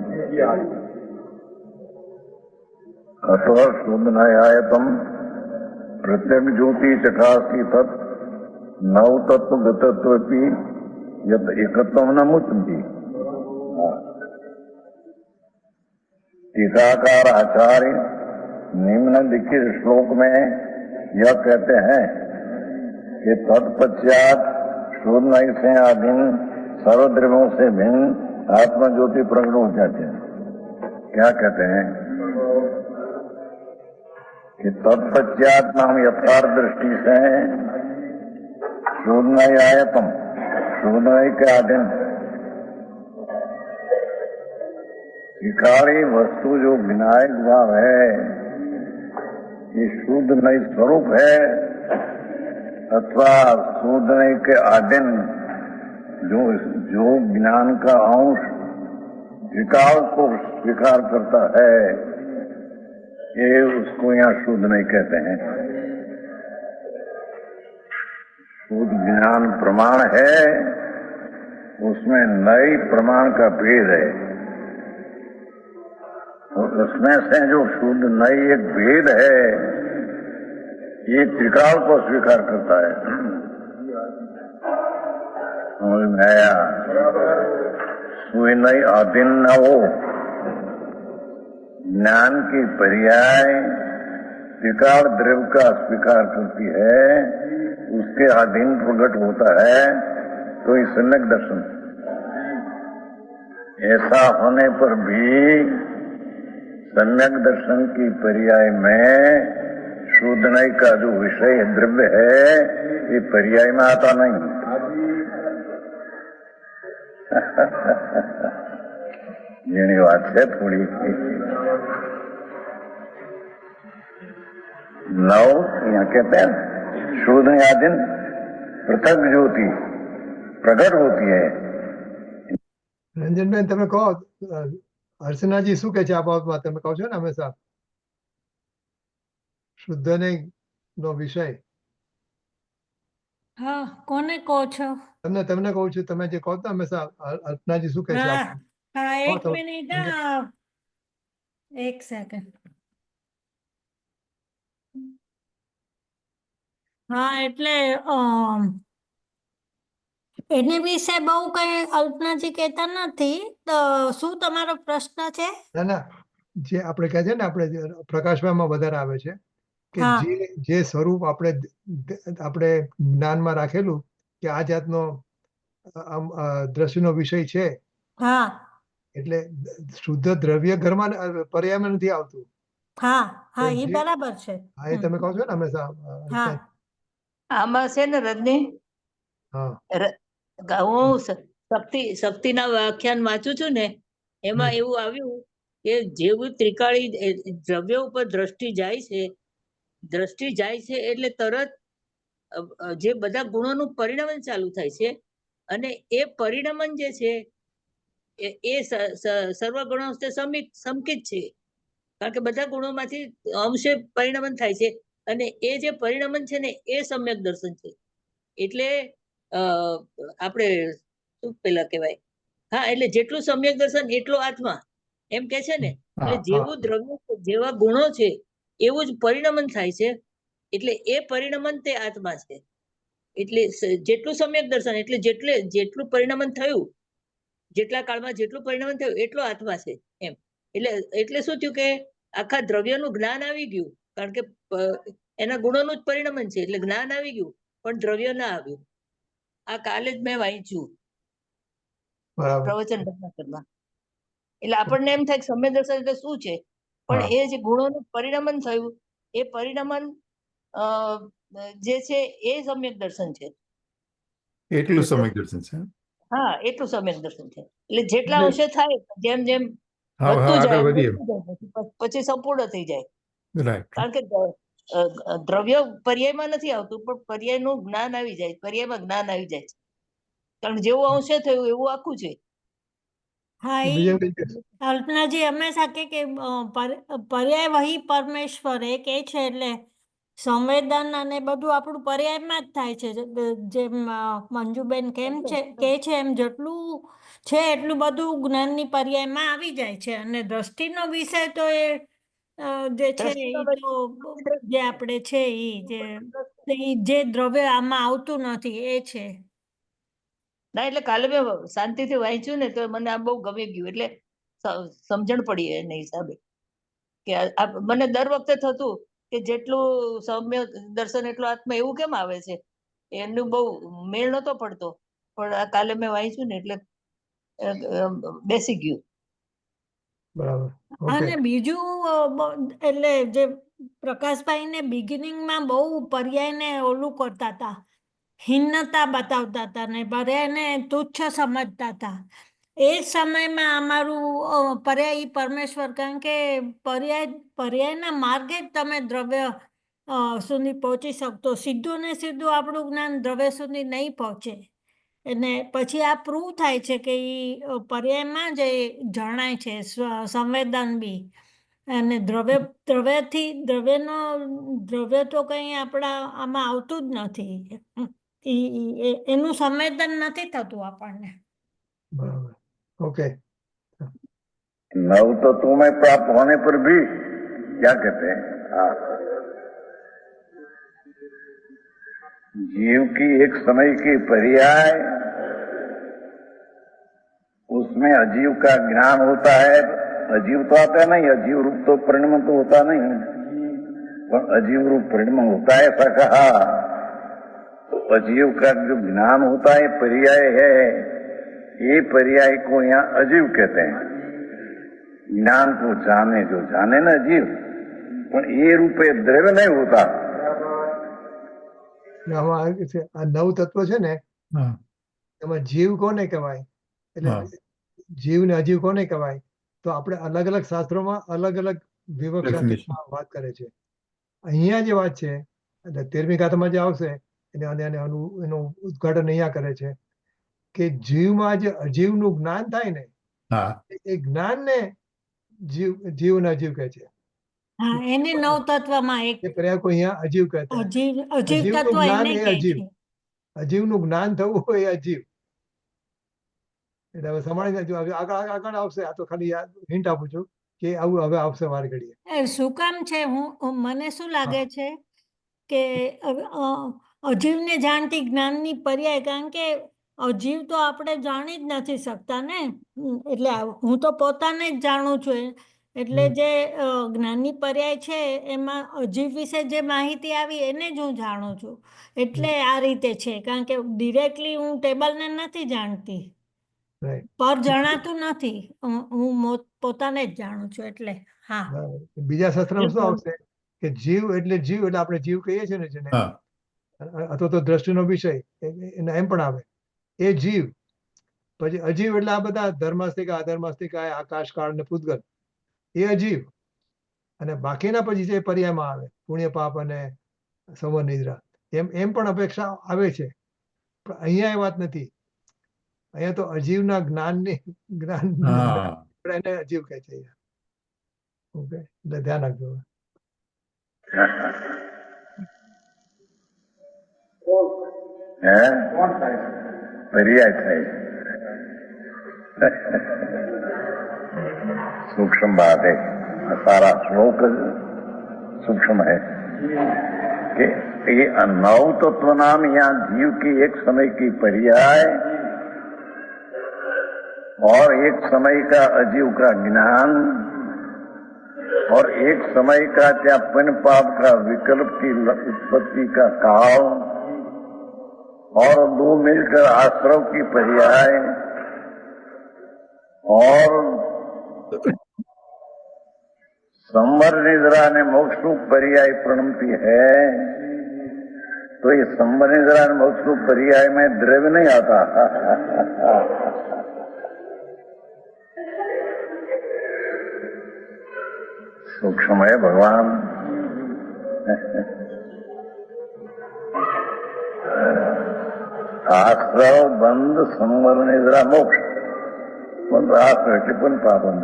अथवा शुद्ध न्यायतम प्रत्यक ज्योति चकासी तत् नव तत्व गतत्वपि यत एकत्व न मुचंती. टीकाकार आचार्य निम्नलिखित श्लोक में यह कहते हैं कि तत्पश्चात शुद्ध नय से अधीन सर्वद्रव्यों से भिन्न आत्मज्योति प्रकट हो जाते हैं. क्या कहते हैं कि तत्पश्चात नाम यथार्थ दृष्टि से शुद्ध नय आयतम शुद्ध नय के अधीन विकारी वस्तु जो विनायक भाव है ये शुद्ध नय स्वरूप है अथवा शुद्ध नय के अधीन जो ज्ञान का अंश विकार को स्वीकार करता है ये उसको यहाँ शुद्ध नहीं कहते हैं. शुद्ध ज्ञान प्रमाण है उसमें नई प्रमाण का भेद है और उसमें से जो शुद्ध नई एक भेद है ये त्रिकाल को स्वीकार करता है. समझ में आया? सुई नई अधीन न हो ज्ञान की पर्याय त्रिकाल द्रव्य का स्वीकार करती है उसके अधीन प्रकट होता है तो ये सम्यक दर्शन. ऐसा होने पर भी सम्यक दर्शन की पर्याय में शुद्ध नहीं का जो विषय द्रव्य है ये पर्याय में आता नहीं। જેની વાત છે થોડી नव यहाँ कहते हैं शुद्ध आदिन पृथक ज्योति प्रकट होती है। રંજનબેન તમે કહો હર્ષનાજી શું કહે છે આ બાબતમાં? તમે કહો છો ને હંમેશા શુદ્ધ ને નો વિષય હા કોને કહો છો? તમને તમને કહું છું, તમે જે કહો છો હંમેશા હર્ષનાજી શું કહે છે? હા હા એક તો- મિનિટ એક સેકન્ડ. હા એટલે એની વિશે બહુ કઈ કલ્પનાજી કહેતા નથી. તો શું તમારો પ્રશ્ન છે? ના ના, જે આપણે કહે છે ને આપણે જે પ્રકાશમાં વધારે આવે છે કે હા. જે સ્વરૂપ આપણે જ્ઞાનમાં રાખેલું કે આ જાતનો આમ દ્રશ્યનો વિષય છે, હા એટલે શુદ્ધ દ્રવ્ય ઘરમાં પર્યાયમાં નથી આવતું. હા હા એ જે- બરાબર છે. હા, એ તમે કહો છો ને હંમેશા હા આમાં છે ને રજની, હા હું શક્તિના વ્યાખ્યાન વાંચું છું ને એમાં એવું આવ્યું કે જેવું ત્રિકાળી દ્રવ્ય ઉપર દ્રષ્ટિ જાય છે એટલે તરત જે બધા ગુણોનું પરિણમન ચાલુ થાય છે અને એ પરિણમન જે છે એ સર્વ ગુણો સમકિત છે, કારણ કે બધા ગુણોમાંથી અંશે પરિણમન થાય છે અને એ જે પરિણમન છે ને એ સમ્યક દર્શન છે. એટલે આપણે શું પેલા કહેવાય, હા એટલે જેટલું સમ્યક દર્શન એટલો આત્મા એમ કે છે ને. એટલે જેવું દ્રવ્ય જેવા ગુણો છે એવું જ પરિણમન થાય છે, એટલે એ પરિણમન તે આત્મા છે. એટલે જેટલું સમ્યક દર્શન એટલે જેટલું પરિણમન થયું, જેટલા કાળમાં જેટલું પરિણમન થયું એટલો આત્મા છે એમ. એટલે શું થયું કે આખા દ્રવ્યનું જ્ઞાન આવી ગયું, કારણ કે એના ગુણોનું જ પરિણમન છે એટલે જ્ઞાન આવી ગયું પણ દ્રવ્ય ના આવ્યું. આ કાલે જ મેં વાંચ્યું બરાબર. પ્રવચન રત્નાકરમાં. એટલે આપણને એમ થાય કે સમ્યક દર્શન એટલે શું છે, પણ એ જે ગુણોનું પરિણમન થયું એ પરિણમન જે છે એ સમ્યક દર્શન છે. એટલું સમ્યક દર્શન છે. હા એટલું સમ્યક દર્શન છે. એટલે જેટલા એટલે- અંશે થાય જેમ જેમ હા હા વધતું જાય આગળ વધીએ. પછી સંપૂર્ણ થઈ જાય. રાઈટ. કારણ કે દ્રવ્ય પર્યાયમાં નથી આવતું પણ પર્યાયનું જ્ઞાન આવી જાય, પર્યાયમાં જ્ઞાન આવી જાય છે. કારણ કે જેવું અંશે થયું એવું આખું છે. હા એ બીજા કઈ કહેશો? કલ્પનાજી હંમેશા કે પર્યાય વહી પરમેશ્વર એ કે છે. એટલે સંવેદન અને બધું આપણું પર્યાયમાં જ થાય છે. જેમ મંજુબેન કેમ છે કે છે એમ જેટલું છે એટલું બધું જ્ઞાનની પર્યાયમાં આવી જાય છે. અને દ્રષ્ટિનો વિષય તો એ જે છે એ તો જે આપણે છે એ જે દ્રવ્ય આમાં આવતું નથી એ છે. ના એટલે કાલે મેં શાંતિથી વાંચ્યું ને તો મને આ બહુ ગમી ગયું. એટલે સમજણ પડી એના હિસાબે કે મને દર વખતે થતું કે જેટલું સૌમ્ય દર્શન એટલો આત્મા એવું કેમ આવે છે, એનું બહુ મેળ નતો પડતો. પણ આ કાલે મેં વાંચ્યું ને એટલે બેસી ગયું. બરાબર. અને ઓકે. બીજું એટલે જે પ્રકાશભાઈને બિગિનિંગમાં બહુ પર્યાયને ઓલું કરતા હતા, હિન્નતા બતાવતા હતા ને પર્યાયને તુચ્છ સમજતા હતા. એ સમયમાં અમારું પર્યાય પરમેશ્વર, કારણ કે પર્યાયના માર્ગે જ તમે દ્રવ્ય સુધી પહોંચી શકતો. સીધું ને સીધું આપણું જ્ઞાન દ્રવ્ય સુધી નહીં પહોંચે. અને પછી આ પ્રૂવ થાય છે કે એ પર્યાયમાં જ એ જણાય છે સંવેદન બી. અને દ્રવ્ય તો કંઈ આપણા આમાં આવતું જ નથી. એનું સંવેદન નથી થતું આપણને. બરાબર. ઓકે. नव तो तुम्हें प्राप्त होने पर भी क्या कहते हैं, जीव की एक समय की पर्याय उसमें अजीव का ज्ञान होता है। अजीव तो आता नहीं, अजीव रूप तो परिणमन तो होता नहीं, पर अजीव रूप परिणमन होता है ऐसा कहा। तो अजीव का जो ज्ञान होता है पर्याय है, ये पर्याय को यहाँ अजीव कहते हैं। ज्ञान को जाने, जो जाने ना अजीव, पर ये रूपे द्रव्य नहीं होता। આમાં આ નવ તત્વ છે ને હા એમાં જીવ કોને કહેવાય, એટલે હા જીવ ને અજીવ કોને કહેવાય, તો આપણે અલગ અલગ શાસ્ત્રોમાં અલગ અલગ Definition. વિવક્ષા વાત કરે છે. અહીંયા જે વાત છે એટલે 13મી ગાથામાં જે આવશે એનું ઉદ્ઘાટન અહીંયા કરે છે કે જીવમાં જે અજીવનું જ્ઞાન થાય ને હા એ જ્ઞાનને જીવ ને અજીવ કહે છે. હા, એને નવ તત્વમાં એક એ પ્રયાકો અહીંયા અજીવ કહેતા હોય. અજીવ અજીવ અજીવનું તત્વ જ્ઞાન એને એ કહે અજીવ. છે. અજીવનું જ્ઞાન થવું હોય એ અજીવ. એટલે હવે સમાણીને જો આગળ આવશે, આ તો ખાલી હિન્ટ આપું છું કે આવું હવે આવશે વાર ઘડીએ. એ શું કામ છે? મને શું લાગે છે કે અજીવને જાણતી જ્ઞાનની પર્યાય, કારણ કે અજીવ તો આપણે જાણી જ નથી શકતા ને. એટલે હું તો પોતાને જ જાણું છું, એટલે જે જ્ઞાનની પર્યાય છે એમાં અજીવ વિશે જે માહિતી આવી એને જ હું જાણું છું. એટલે આ રીતે છે, કારણ કે ડિરેક્ટલી હું ટેબલને નથી જાણતી, રાઈટ. પર જણાતું નથી. હું પોતાને જ જાણું છું. એટલે હા, બીજા શાસ્ત્રમાં શું બિલકુલ. આવશે કે જીવ એટલે આપણે જીવ કહીએ છીએ ને જેને, હા અથવા તો દ્રષ્ટિનો વિષય એના એમ પણ આવે એ જીવ. પછી અજીવ એટલે આ બધા ધર્માસ્તિકા, અધર્માસ્તિકા, આકાશ, કાળ ને પૂતગલ, એ અજીવ. અને બાકીના પછી જે પર્યાયમાં આવે પુણ્ય પાપ અને સંવર નિદ્રા, એમ પણ અપેક્ષા આવે છે. પણ અહીંયા એ વાત નથી. અહીંયા તો અજીવના જ્ઞાન હા એને અજીવ કહે છે. ઓકે, એટલે ધ્યાન રાખજો. है पर्याय થાય सूक्ष्म बात है। सारा श्लोक सूक्ष्म है कि ये नव तत्व नाम यहाँ जीव की एक समय की पर्याय और एक समय का अजीव का ज्ञान और एक समय का क्या पुण्य पाप का विकल्प की उत्पत्ति का काल और दो मिलकर आश्रव की पर्याय और संवर निद्रा ने मोक्ष रूप पर्याय प्रणमती है। तो ये संवर निद्रा ने मोक्ष रूप पर्याय में द्रव्य नहीं आता। सूक्ष्म है भगवान। आश्रव बंद संवर निद्रा मोक्ष बंद आश्रव टिप्पण पाबंद,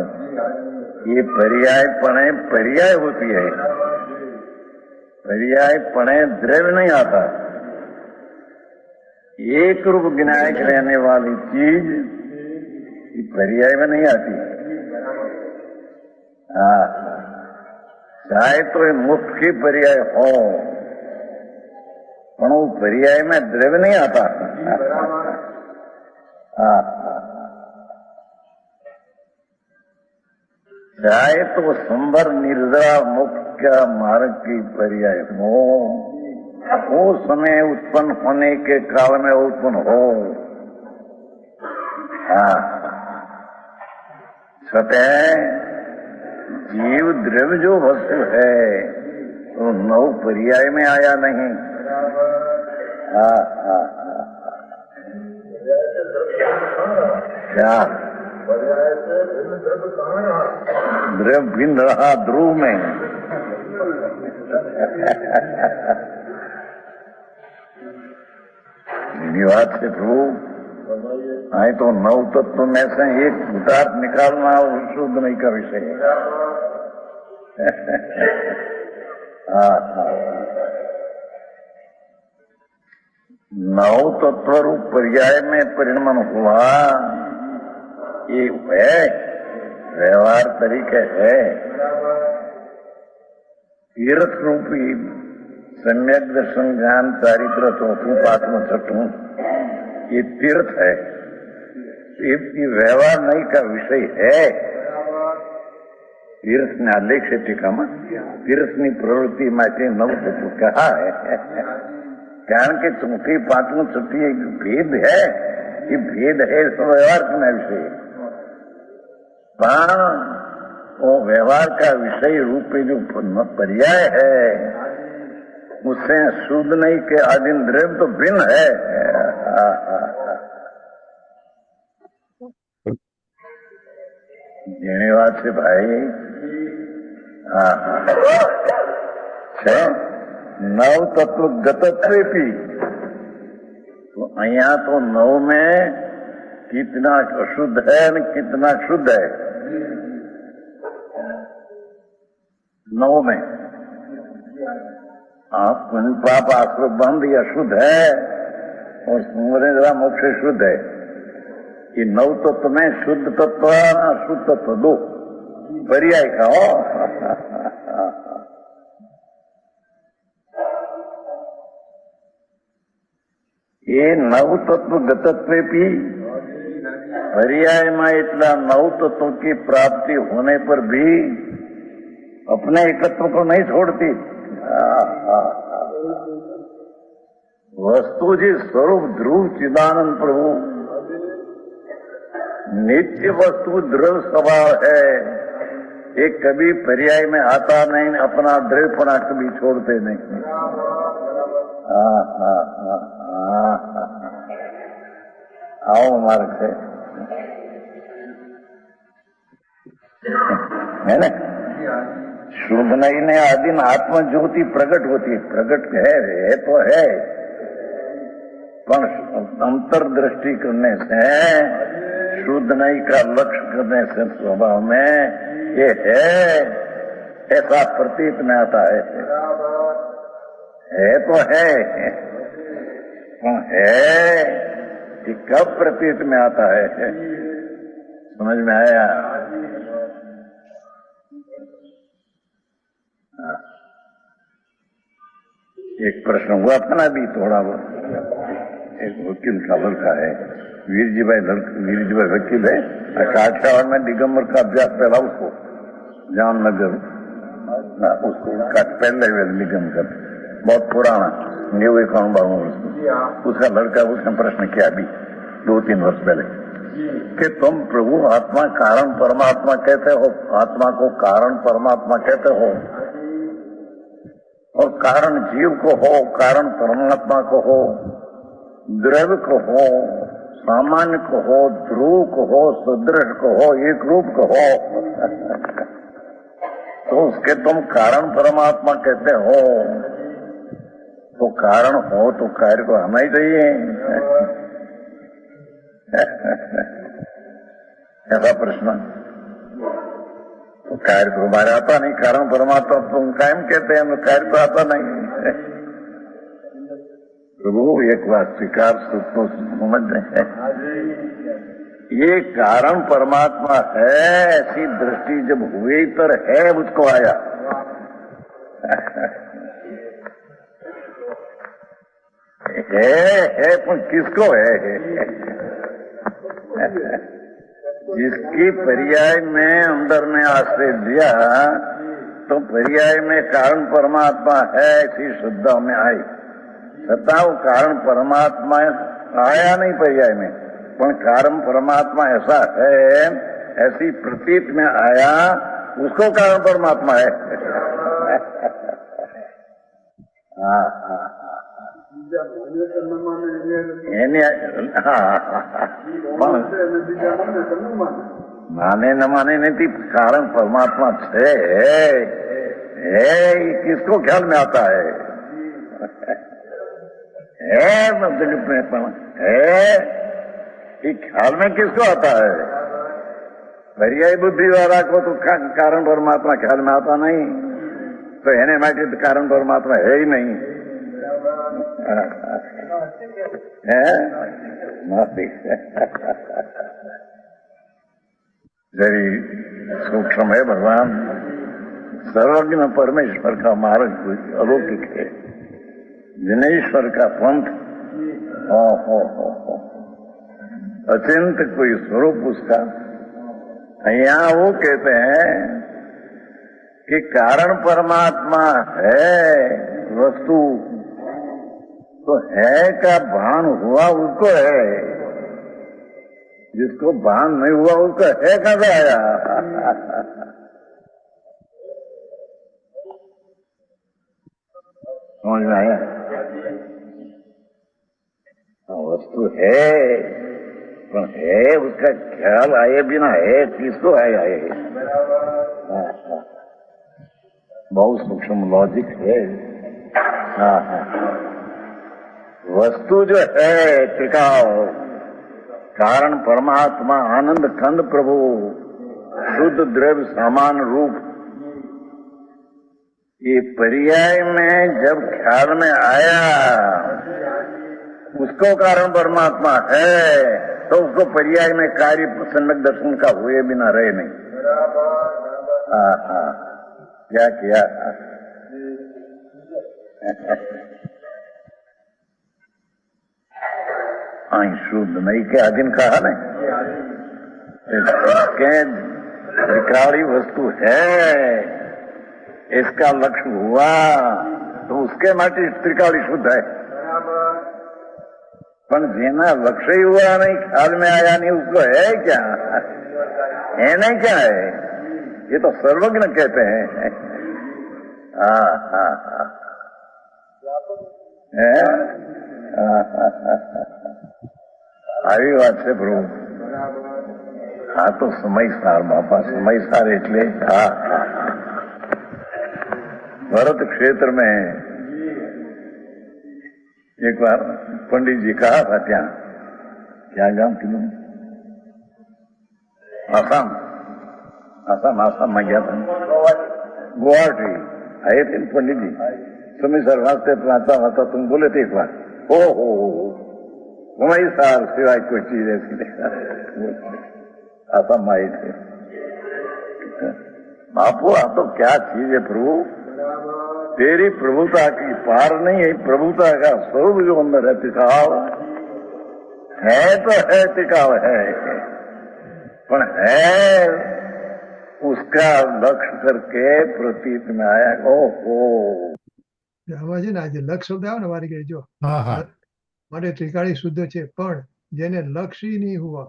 ये पर्याय होती है। पर्यायपणे द्रव्य नहीं आता। एक रूप विनायक रहने वाली चीज पर्याय में नहीं आती। हाँ, चाहे तो मुक्त की पर्याय हो, पर वो पर्याय में द्रव्य नहीं आता। हाँ, चाहे तो संवर निर्जरा मुक्त मार्ग की पर्याय हो, वो समय उत्पन्न होने के काल में उत्पन्न हो। हाँ, सतह जीव द्रव्य जो वस्तु है तो नव पर्याय में आया नहीं। हाँ, हाँ, क्या द्रव्य भिन्न रहा ध्रुव में। बात से ध्रुव आए तो नव तत्व में से एक पदार्थ निकालना शुद्ध नहीं का विषय है। नव तत्व रूप पर्याय में परिणमन हुआ, ये है व्यवहार तरीके है। तीर्थ रूपी सम्यक दर्शन ज्ञान चारित्र चौथू पांचवा छठू ये तीर्थ है। ये व्यवहार नहीं का विषय है। तीर्थ ने आलेख टीका में तीर्थ की प्रवृत्ति में नव तत्व कहा है। कारण के चौथी पांचवी छठी एक भेद है, ये भेद है व्यवहार का विषय, पर वो व्यवहार का विषय रूप में जो पर्याय है उससे शुद्ध नहीं के आदिम द्रव्य तो भिन्न है। જેની વાત છે ભાઈ, છે નવ તત્વ गतत्वेपि, तो અહીંયા तो नव में कितना अशुद्ध है और कितना शुद्ध है। नव में आप पाप आश्रय बंद या शुद्ध है और सूर्य मोक्ष शुद्ध है। ये नव तत्व में शुद्ध तत्व और अशुद्ध तत्व दो पर्याय का हो। ये नव तत्व गतत्वेपि पर्याय में इतना नव तत्व की प्राप्ति होने पर भी अपने एकत्व को नहीं छोड़ती। वस्तु जी स्वरूप ध्रुव चिदानंद प्रभु नित्य वस्तु द्रव्य स्वभाव है, ये कभी पर्याय में आता नहीं, अपना द्रव्यपना कभी छोड़ते नहीं। आओ मार्ग से, है ना? शुद्ध नहीं ने आदिन आत्मा ज्योति प्रकट होती है, प्रकट है तो है, पर अंतर्दृष्टि करने से शुद्ध नहीं का लक्ष्य करने से स्वभाव में ये है ऐसा प्रतीत में आता है तो है कि कब प्रतीत में आता है, समझ में आया? एक प्रश्न हुआ था ना अभी थोड़ा बहुत, एक वकील का लड़का है, वीरजी भाई वकील है, काठियावाड़ में दिगंबर का अभ्यास पहला उसको जामनगर उसको पहले दिगंबर बहुत पुराना 91-92 उसका लड़का, उसने प्रश्न किया अभी 2-3 वर्ष पहले कि तुम प्रभु आत्मा कारण परमात्मा कहते हो, आत्मा को कारण परमात्मा कहते हो और कारण जीव को हो, कारण परमात्मा को हो, द्रव्य को हो, सामान्य को हो, ध्रुव को हो, सदृश को हो, एक रूप को हो तो उसके तुम कारण परमात्मा कहते हो, तो कारण हो तो कार्य को आना ही चाहिए। ऐसा प्रश्न, तो कार्य तो हमारे आता नहीं, कारण परमात्मा तुम कायम कहते हैं, कार्य तो आता नहीं। प्रभु एक बात स्वीकार तो समझ रहे हैं, ये कारण परमात्मा है ऐसी दृष्टि जब हुई तर है मुझको आया। है पर किसको है? जिसकी पर्याय में अंदर में आश्रय दिया तो पर्याय में कारण परमात्मा है ऐसी शुद्ध में आई, छता वो कारण परमात्मा आया नहीं पर्याय में, पर कारण परमात्मा ऐसा है ऐसी प्रतीत में आया, उसको कारण परमात्मा है। माने न माने नहीं, कारण परमात्मा है, किसको ख्याल में आता है? ख्याल में किसको आता है? पर्याय बुद्धि वाला को तो कारण परमात्मा ख्याल में आता नहीं, तो एने माटे कारण परमात्मा है ही नहीं। जरी सूक्ष्म है भगवान, सर्वज्ञ परमेश्वर का मार्ग अलौकिक है, जिनेश्वर का पंथ हो अचिंत कोई स्वरूप उसका। यहाँ वो कहते हैं कि कारण परमात्मा है वस्तु, तो है का भान हुआ उसको है, जिसको भान नहीं हुआ उसको है कहाँ से आया? समझ में आया? वस्तु है, पर है उसका ख्याल आए बिना है किसको आए? बहुत सूक्ष्म लॉजिक है। वस्तु जो है टिकाव, कारण परमात्मा, आनंद खंड प्रभु, शुद्ध द्रव्य समान रूप, ये पर्याय में जब ख्याल में आया उसको कारण परमात्मा है, तो उसको पर्याय में कार्य सम्यक दर्शन का हुए बिना रहे नहीं। क्या किया? शुद्ध नहीं के अधीन कहा नहीं, इसके विकराली वस्तु है, इसका लक्ष्य हुआ तो उसके માટે त्रिकाली शुद्ध है। पर जेना लक्ष्य ही हुआ नहीं, ख्याल में आया नहीं, उसको है क्या? है नहीं क्या है? ये तो सर्वज्ञ कहते हैं। આવી વાત છે પ્રભુ. આ તો સમયસાર બાપા, સમયસાર એટલે भरत क्षेत्र में एक बार पंडित जी कहा था, क्या गांव किलो आसाम में गया था, गुवाहाटी आए थे पंडित जी। समयसर वाँचता तुम बोले थे एक बार, हो समयसार सिवाय कोई चीज ऐसी आसाम में आए थे। बापू आ तो क्या चीज है प्रभु, तेरी प्रभुता की पार नहीं है, प्रभुता का स्वरूप जो अंदर है टिकाव है, तो है टिकाव है, पर है उसका लक्ष्य करके प्रतीत में आया। ओहो આમાં છે ને આજે લક્ષ શબ્દ આવે ને મારી ઘરે જો હા હા માટે ત્રિકાળી શુદ્ધ છે, પણ જેને લક્ષ ही नहीं हुआ,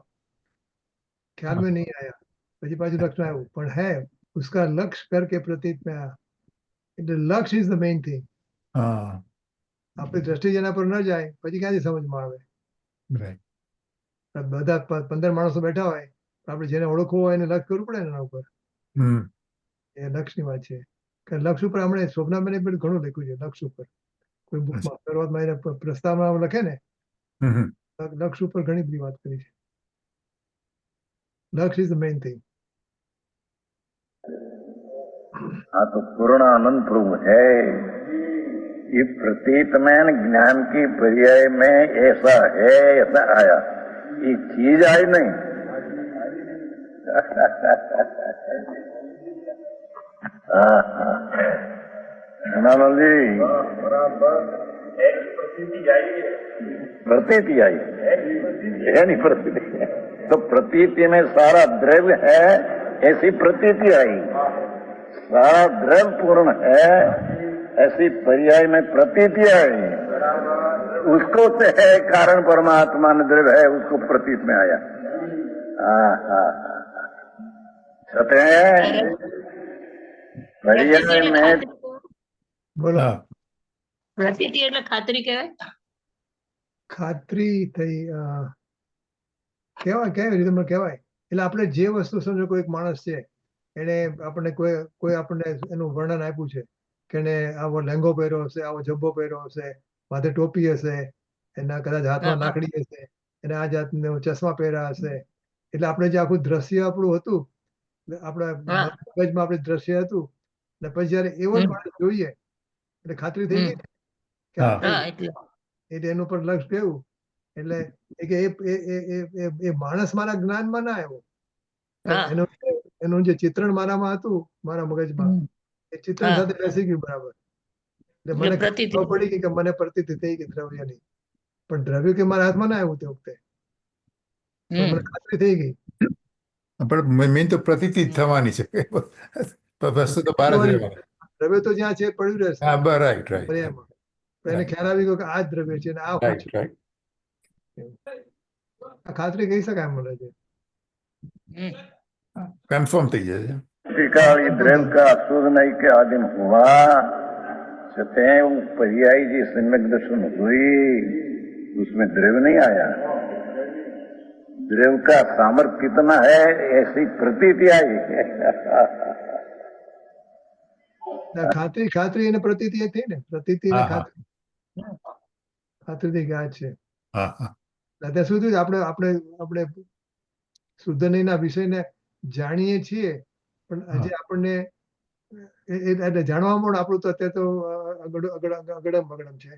ख्याल में नहीं आया, પછી પાછું લક્ષ આવ્યું, પણ है उसका लक्ष्य करके प्रतीत में आया। એટલે લક્ષ ઇઝ ધ મેઇન થિંગ। હા આપણી દ્રષ્ટિ જેના પર ન જાય પછી ક્યાંથી સમજમાં આવે? રાઈટ બધા 15 માણસો બેઠા હોય, આપણે જેને ઓળખવું હોય એને લક્ષ કરવું પડે ને એના ઉપર। એ લક્ષની વાત છે કે લક્ષ ઉપર આપણે સ્વપ્નાબેને પણ ઘણું લખ્યું છે લક્ષ ઉપર। કોઈ બુકમાં શરૂઆતમાં એને પ્રસ્તાવના લખે ને, લક્ષ ઉપર ઘણી બધી વાત કરી છે। લક્ષ ઇઝ ધ મેઇન થિંગ। हाँ तो पूर्णानंद प्रभु है। ये प्रतीत में ज्ञान की पर्याय में ऐसा है, ऐसा आया, ये चीज आई नहीं। नानंद जी प्रतीति आई है नहीं, प्रतीति तो प्रतीति में सारा द्रव्य है, ऐसी प्रतीति आई। सारा द्रव्य पूर्ण है, ऐसी पर्याय में प्रतीति आई, उसको से है कारण परमात्मा ने द्रव्य है, उसको प्रतीत में आया। सत्य पर्याय में બોલો। પ્રતીતિ એટલે ખાતરી કહેવાય। ખાતરી થઈ કહેવાય, કેવી રીતે મને કહેવાય? એટલે આપણે જે વસ્તુ સમજો, કોઈ એક માણસ છે, એને આપણને કોઈ આપણને એનું વર્ણન આપ્યું છે કે એને આવો લહેંગો પહેર્યો હશે, આવો જબ્બો પહેર્યો હશે, માથે ટોપી હશે, એના કદાચ હાથમાં લાકડી હશે, એને આ જાતનો ચશ્મા પહેર્યા હશે। એટલે આપણે જે આખું દ્રશ્ય આપણું હતું, આપણા મગજમાં આપણે દ્રશ્ય હતું, ને પછી જયારે એવો જ માણસ જોઈએ એટલે ખાતરી થઈ ગઈ કે એટલે એનું પર લક્ષ ગયું। એટલે એ માણસ મારા જ્ઞાનમાં ના આવ્યો, એનું જે ચિત્રણ મારામાં હતું, મારા મગજમાં, એ ચિત્રણ સાથે બેસી ગયું બરાબર। એટલે મને ખબર પડી ગઈ કે મને પ્રતીતિ થઈ ગઈ દ્રવ્યની, પણ દ્રવ્ય કે મારા હાથમાં ના આવ્યું તે વખતે, મને ખાતરી થઈ ગઈ। પણ મેન તો પ્રતીતિ જ થવાની છે, વસ્તુ તો બહાર જ રહેવાની। દ્રવ્ય તો જ્યાં છે પડ્યું રહેશે હા રાઈટ રાઈટ। પર્યાયમાં, તો એને ખ્યાલ આવી ગયો કે આ જ દ્રવ્ય છે અને આ હું રાઈટ છું. રાઈટ. આ ખાતરી કહી શકાય મળે છે. કન્ફર્મ થઈ જાય છે. का ये द्रव्य का अशुद्ध नहीं के आदिम हुआ सत्य वो पर्यायी जी सम्यक दर्शन हुई उसमें द्रव्य नहीं आया. द्रव्य का सामर्थ्य कितना है ऐसी प्रतीति आई. ખાતરી એને પ્રતીતિ એ થઈ ને, પ્રતીતિ ને હા, હા. ખાતરી કે આ છે. હા હા અત્યાર સુધી આપણે આપણે આપણે શુદ્ધ નહીંના વિષયને જાણીએ છીએ પણ હજી આપણને એટલે જાણવા પણ આપણું તો અત્યારે તો અગડમ બગડમ છે.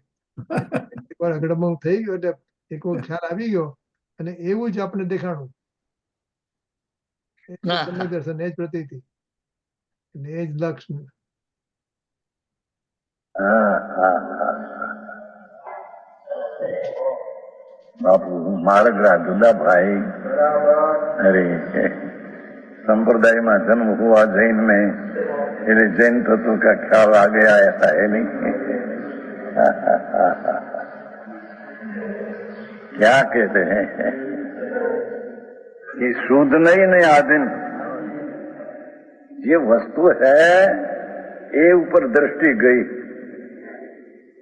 એકવાર અગડમ થઈ ગયો એટલે એક વાર ખ્યાલ આવી ગયો અને એવું જ આપણે દેખાણું. એ જ હા, સમ્યક દર્શન, એ જ પ્રતીતિ અને એ જ લક્ષ. બાપુ મારા જુદા ભાઈ અરે संप्रदाय में जन्म हुआ जैन में એટલે जैन तत्व का ख्याल आ गया ऐसा है नहीं. क्या कहते हैं ये शुद्ध नहीं आदिन ये वस्तु है ये ऊपर दृष्टि गई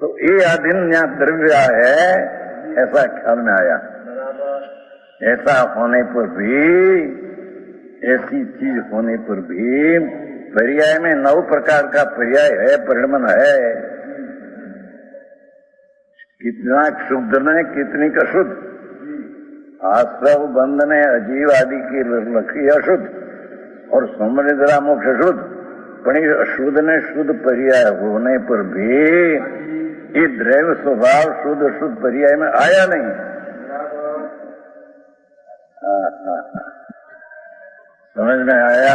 तो ये आदिन यहाँ द्रव्य है ऐसा ख्याल में आया. ऐसा होने पर भी ऐसी चीज होने पर भी पर्याय में 9 प्रकार का पर्याय है, परिणमन है. कितना शुद्ध ने कितनी का शुद्ध, आश्रव बंध ने अजीव आदि की लखी अशुद्ध और समृद्धरा मोक्ष शुद्ध. पण ये अशुद्ध ने शुद्ध पर्याय होने पर भी ये द्रव्य स्वभाव शुद्ध शुद्ध पर्याय में आया नहीं. समझ में आया?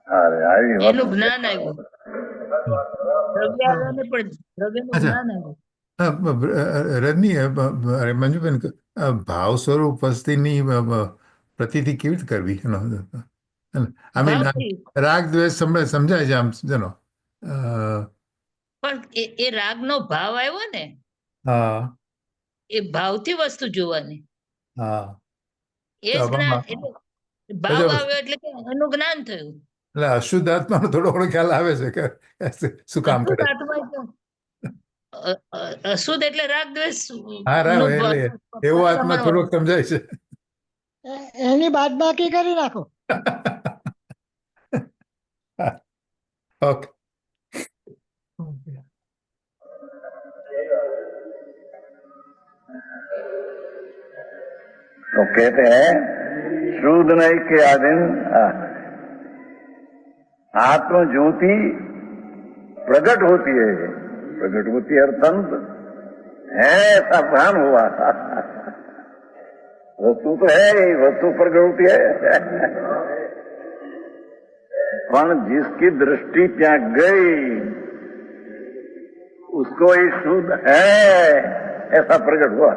अरे आई એનું જ્ઞાન આવ્યું. દ્રવ્ય આવ્યા ને પણ દ્રવ્યનું અચ્છા. જ્ઞાન આવ્યું. રજની અરે મંજુબેન ભાવ સ્વરૂપ વસ્તીની પ્રતીતિ કેવી રીતે કરવી એનો આઈ મીન ભાવથી. રાગ દ્વેષ સમજાય છે આમ જનો પણ એ રાગનો ભાવ આવ્યો ને હા એ ભાવથી વસ્તુ જોવાની. હા એ જ તો જ્ઞાન આમાં- એટલે ભાવ એટલે- આવ્યો એટલે કે એનું જ્ઞાન થયું. એટલે અશુદ્ધ આત્માનો થોડો ઘણો ખ્યાલ આવે છે કે શું કામ અશુદ્ધ કરે. આત્મા એટલે અશુદ્ધ એટલે રાગ દ્વેષ હા રામ નું એટલે એવો આત્મા પ્રમાણ થોડોક સમજાય છે. એની બાદબાકી કરી નાખો. ઓકે तो कहते हैं शुद्ध नहीं के आदिन आत्म ज्योति प्रकट होती है अर्थंत है ऐसा भान हुआ. वस्तु तो है ही, वस्तु प्रकट होती है पण जिसकी दृष्टि त्या गई उसको ये शुद्ध है ऐसा प्रकट हुआ.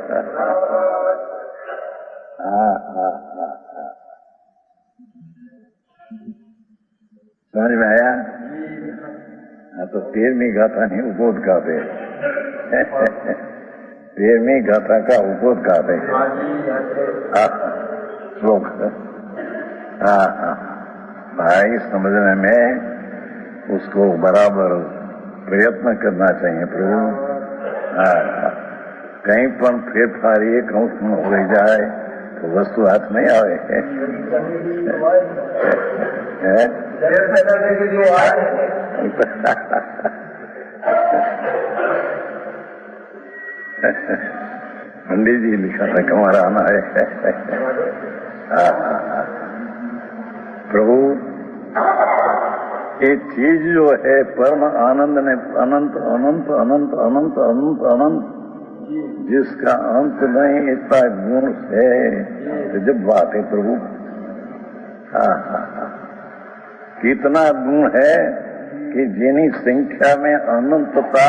समझ में आया? हाँ तो 13वीं गाथा नहीं उपोध गाते 13वीं गाथा का उपोध गाते श्लोक. भाई समझने में उसको बराबर प्रयत्न करना चाहिए प्रभु. कहीं पर फेरफार एक अंश में हो जाए तो वस्तु हाथ नहीं आवे. पंडित जी लिखा था हमारा आना है. प्रभु ये चीज जो है परम आनंद ने अनंत अनंत अनंत अनंत अनंत अनंत जिसका अंत नहीं इतना गुण है जब बात है प्रभु. कितना गुण है कि जिनी संख्या में अनंतता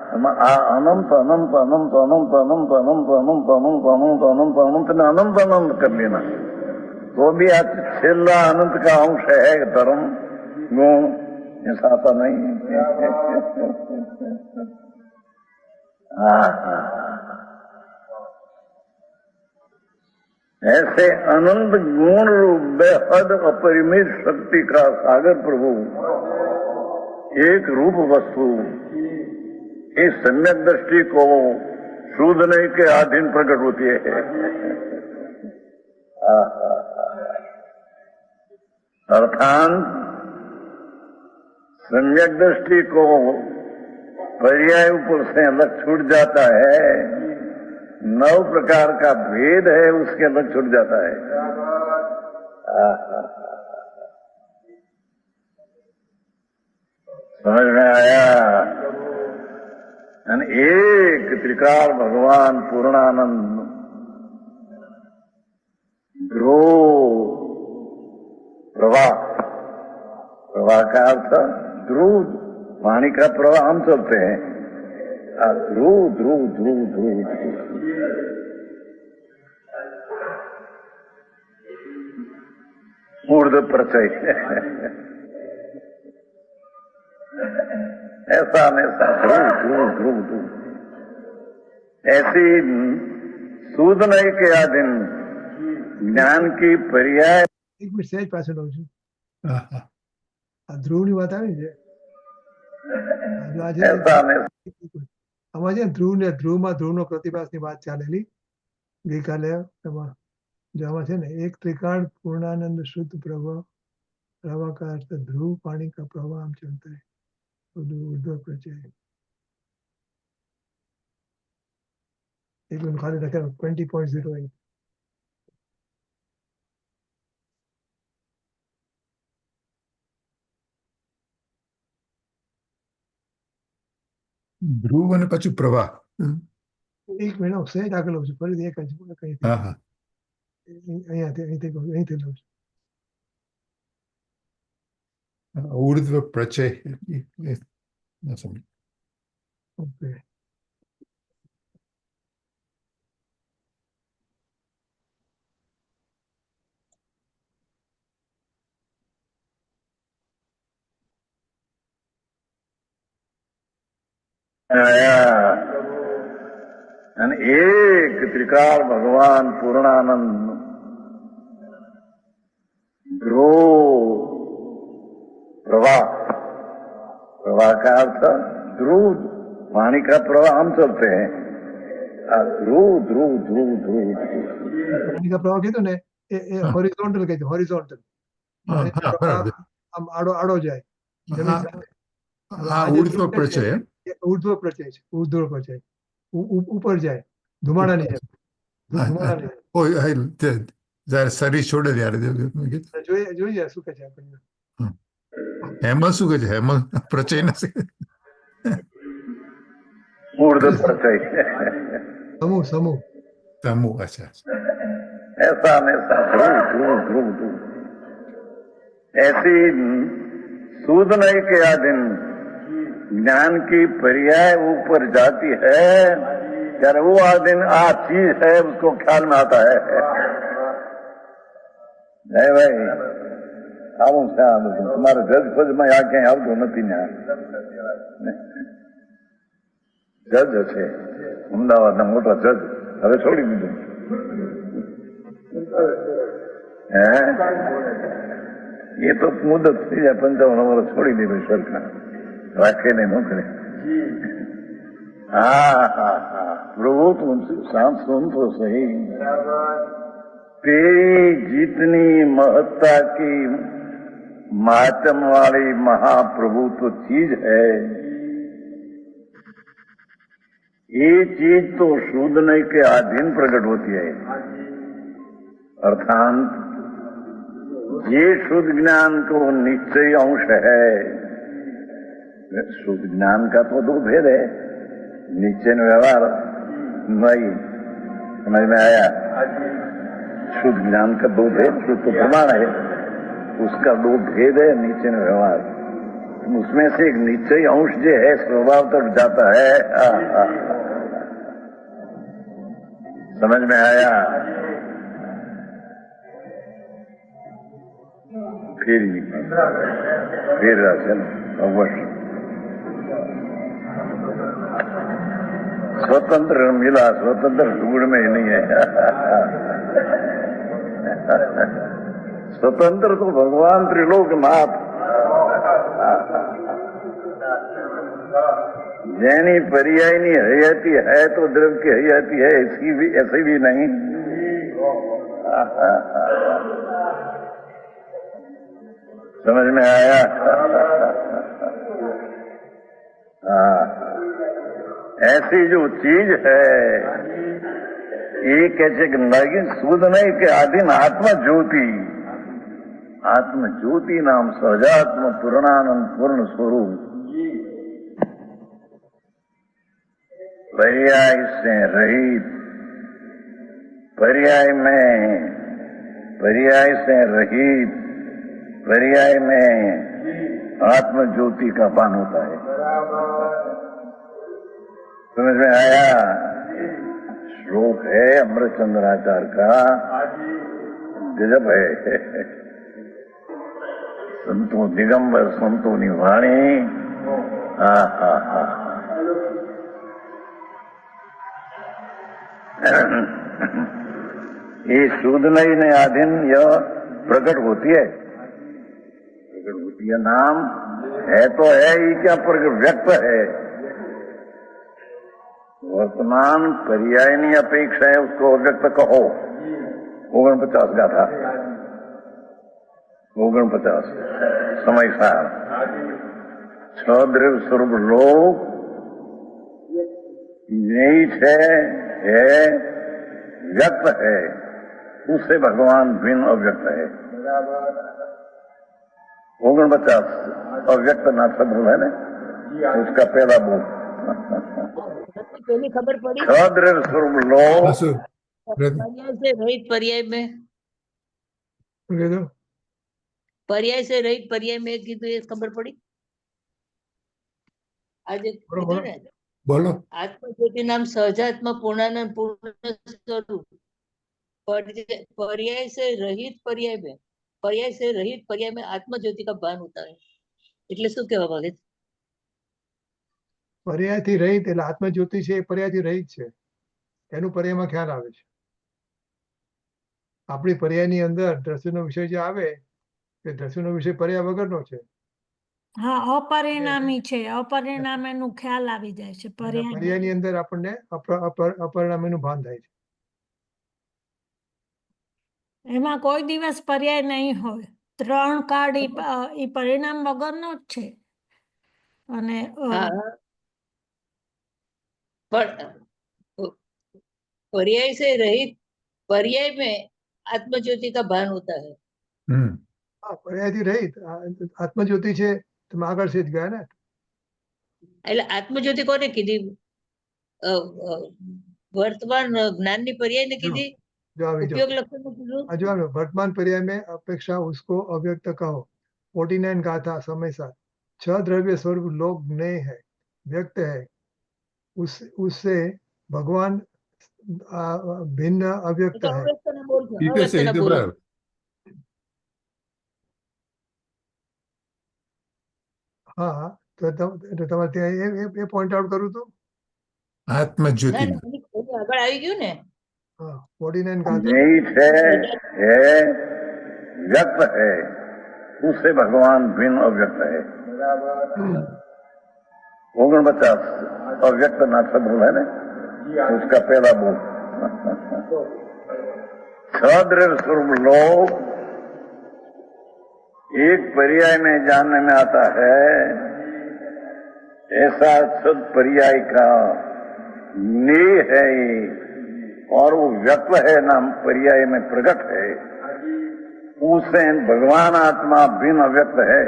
अनंत अनंत अनंत अनंत अनंत अनंत अनंत अनंत अनंत अनंत अनंत ने अनंत अनंत कर लेना तो भी आज छेल्ला अनंत का अंश है धर्म गुण ऐसा आता नहीं। ऐसे अनंत गुण रूप बेहद अपरिमित शक्ति का सागर प्रभु एक रूप वस्तु इस सम्यक दृष्टि को शूदने के अधीन प्रकट होती है। अर्थात सम्यक दृष्टि को पर्याय ऊपर से अलग छूट जाता है, 9 प्रकार का भेद है उसके अलग छूट जाता है। समझ में आया? एक त्रिकाल भगवान पूर्णानंद ध्रुव प्रवाह, प्रवाह का अर्थ ध्रुव, पानी का प्रवाह हम चलते हैं। ध्रुव ध्रुव ध्रुव ध्रुव ऊर्ध्व प्रचय ऐसा ध्रुव ध्रुव ध्रुव ध्रुव ऐसी सूदनय के अधीन ज्ञान की पर्याय। એક મિનિટ સહેજ પાછળ લઉં છું. હા, હા. આ ધ્રુવની વાત આવી છે. જો આજે ऐसा नहीं આમાં છે ને ધ્રુવનો પ્રતિભાસની વાત ચાલેલી ગઈકાલે. એમાં જો આમાં છે ને એક ત્રિકાળ પૂર્ણાનંદ શુદ્ધ પ્રવાહ, प्रवाह का अर्थ ध्रुव, पानी का प्रवाह हम चलते हैं ऊर्ध्व प्रचय। एक मिनट खाली रखे 20.08। ધ્રુવ અને પછી પ્રવાહ. એક મિનિટ સહેજ આગળ લઉં છું, ફરીથી એક જ કંઈથી હા, હા. અહીંથી લઉં છું. ઉર્ધ્વ પ્રચય ન સમજ. ઓકે. एक त्रिकाल भगवान पूर्णानंद ध्रुव प्रवाह, प्रवाह का अर्थ ध्रुव, पानी का प्रवाह हम चलते हैं। ध्रुव ध्रुव ध्रुव ध्रुव પાણી का प्रवाह કીધું ને એ હોરિઝોન્ટલ કીધું, હોરિઝોન્ટલ. હા, હા, બરાબર. આમ આડો જાય જમીન સાથે. આ ઉર્ધ્વ પ્રચય. એ ઊર્ધ્વ પ્રચય છે, ઊર્ધ્વ પ્રચય ઉપર જાય ધુમાડાની જેમ. ધુમાડાની જેમ. જયારે શરીર છોડે ત્યારે જોઈએ શું કે છે આપણને. હેમલ શું કે છે? હેમલ પ્રચય નથી. ऊर्ध्व प्रचय સમૂહ સમૂહ તમુ. અચ્છા. ऐसा ध्रुव ध्रुव ध्रुव ध्रुव ऐसी सूदनय के अधीन ज्ञान की पर्याय ऊपर जाती है, ત્યારે वो अधीन आ चीज है उसको ख्याल में आता है। नहीं भाई આવું છે આ બધું. તમારે જજ ફજમાં આ ક્યાંય આવતું નથી ને. જજ હશે અમદાવાદના મોટા જજ, હવે છોડી દીધું. એ તો મુદત થઈ જાય, 55 વર્ષ છોડી દીધું સરકાર, રાખે નહીં નોકરી. प्रभु तुमसे शांत सुन तो सही, तेरी जितनी महत्ता की मातम वाली महाप्रभु तो चीज है, ये चीज तो शूदने के अधीन प्रकट होती है। अर्थात ये शुद्ध ज्ञान को निश्चय अंश है। शुद्ध ज्ञान का तो दो भेद है, निश्चय व्यवहार नहीं। समझ में आया? शुद्ध ज्ञान का दो भेद, शुद्ध तो प्रमाण है, उसका दो भेद है, निश्चय व्यवहार। उसमें से एक निश्चय अंश जो है स्वभाव तक जाता है। समझ में आया? फिर चलो अवश्य स्वतंत्र मिला, स्वतंत्र ढूंढ में ही नहीं है। स्वतंत्र तो भगवान त्रिलोकनाथ जैनी पर्यायनी हयाती है तो द्रव्य की हयाती है, ऐसी भी नहीं। समझ में आया? ऐसी जो चीज है एक ऐसे लगी सूद नहीं के अधीन आत्मा ज्योति, आत्म ज्योति नाम सहजात्म पूर्णानंद पूर्ण स्वरूप पर्याय से रहित, पर्याय से रहित, पर्याय में आत्म ज्योति का पान होता है। समझ में आया? श्लोक है अमृतचंद्राचार्य का, गजब है। संतो दिगंबर संतो निवाणी, ये शुद्ध नहीं ने अधीन यह प्रकट होती है, नाम है तो है ही, क्या प्रकट व्यक्त है। वर्तमान पर्यायनी अपेक्षा है, उसको व्यक्त कहो। 49 गाथा, 49 समय सार 6 द्रव्य स्वरूप लोक नीच है व्यक्त है, उससे भगवान भिन्न अव्यक्त है। 49 अव्यक्त नाथ का बोल है ना, उसका पहला बोल पहली खबर पड़ी 6 द्रव्य स्वरूप लोक पर्याय से रहित पर्याय में, पर्याय से रहित पर्याय में कीधु ये खबर पड़ी आज कीधु ने बोलो। आत्मज्योति नाम सहजात्मा पूर्णानंद पूर्ण स्वरूप पर्याय से रहित पर्याय में, पर्याय से रहित पर्याय में आत्मज्योति का भान होता है। એટલે શું કહેવા માંગે છે? પર્યાયથી રહિત એટલે આત્મજ્યોતિ છે એ પર્યાયથી રહિત છે, એનું પર્યાયમાં ખ્યાલ આવે છે। આપણી પર્યાયની અંદર દ્રશ્યનો વિષય જે આવે એ દ્રશ્યનો વિષય પર્યાય વગરનો છે। હા, અપરિણામી છે, અપરિણામીનું ખ્યાલ આવી જાય છે પર્યાય। પર્યાયની અંદર આપણને અપરિણામીનું ભાન થાય છે। એમાં કોઈ દિવસ પર્યાય નહીં હોય, 3 કાળ ઈ પરિણામ વગરનો જ છે। અને पर पर्याय से रहित पर्याय में आत्मज्योति का भान होता है। હા, પર્યાયથી રહિત આત્મજ્યોતિ છે, તમે આગળ છે જ ગયા ને। એટલે આત્મજ્યોતિ કોને કીધી? વર્તમાન જ્ઞાનની પર્યાયને કીધી, ઉપયોગ લક્ષણને કીધું। जो वर्तमान पर्याय में अपेक्षा उसको अव्यक्त कहो। 49 गाथा समय सार 6 द्रव्य स्वरूप लोक ज्ञेय है, व्यक्त है, उससे भगवान भिन्न अव्यक्त है। અવ્યક્તને બોલ છે, ઈ તો છે, ઈ અવ્યક્તને તો બોલ। બરાબર. हाँ, तो તમારે ત્યાં એ પોઈન્ટ આઉટ કરું તો આત્મજ્યોતિ ના, ના, એની આગળ આવી ગયું ને। हाँ, 49 गाथा नीच है व्यक्त है, उससे भगवान भिन्न अव्यक्त है। 49 अव्यक्त नाथ का बोल है ना, उसका पहला बोल 6 द्रव्य स्वरूप लोक एक पर्याय में जानने में आता है, ऐसा सद पर्याय का नीय है और वो व्यक्त है नाम पर्याय में प्रकट है, उससे भगवान आत्मा भिन्न अव्यक्त है।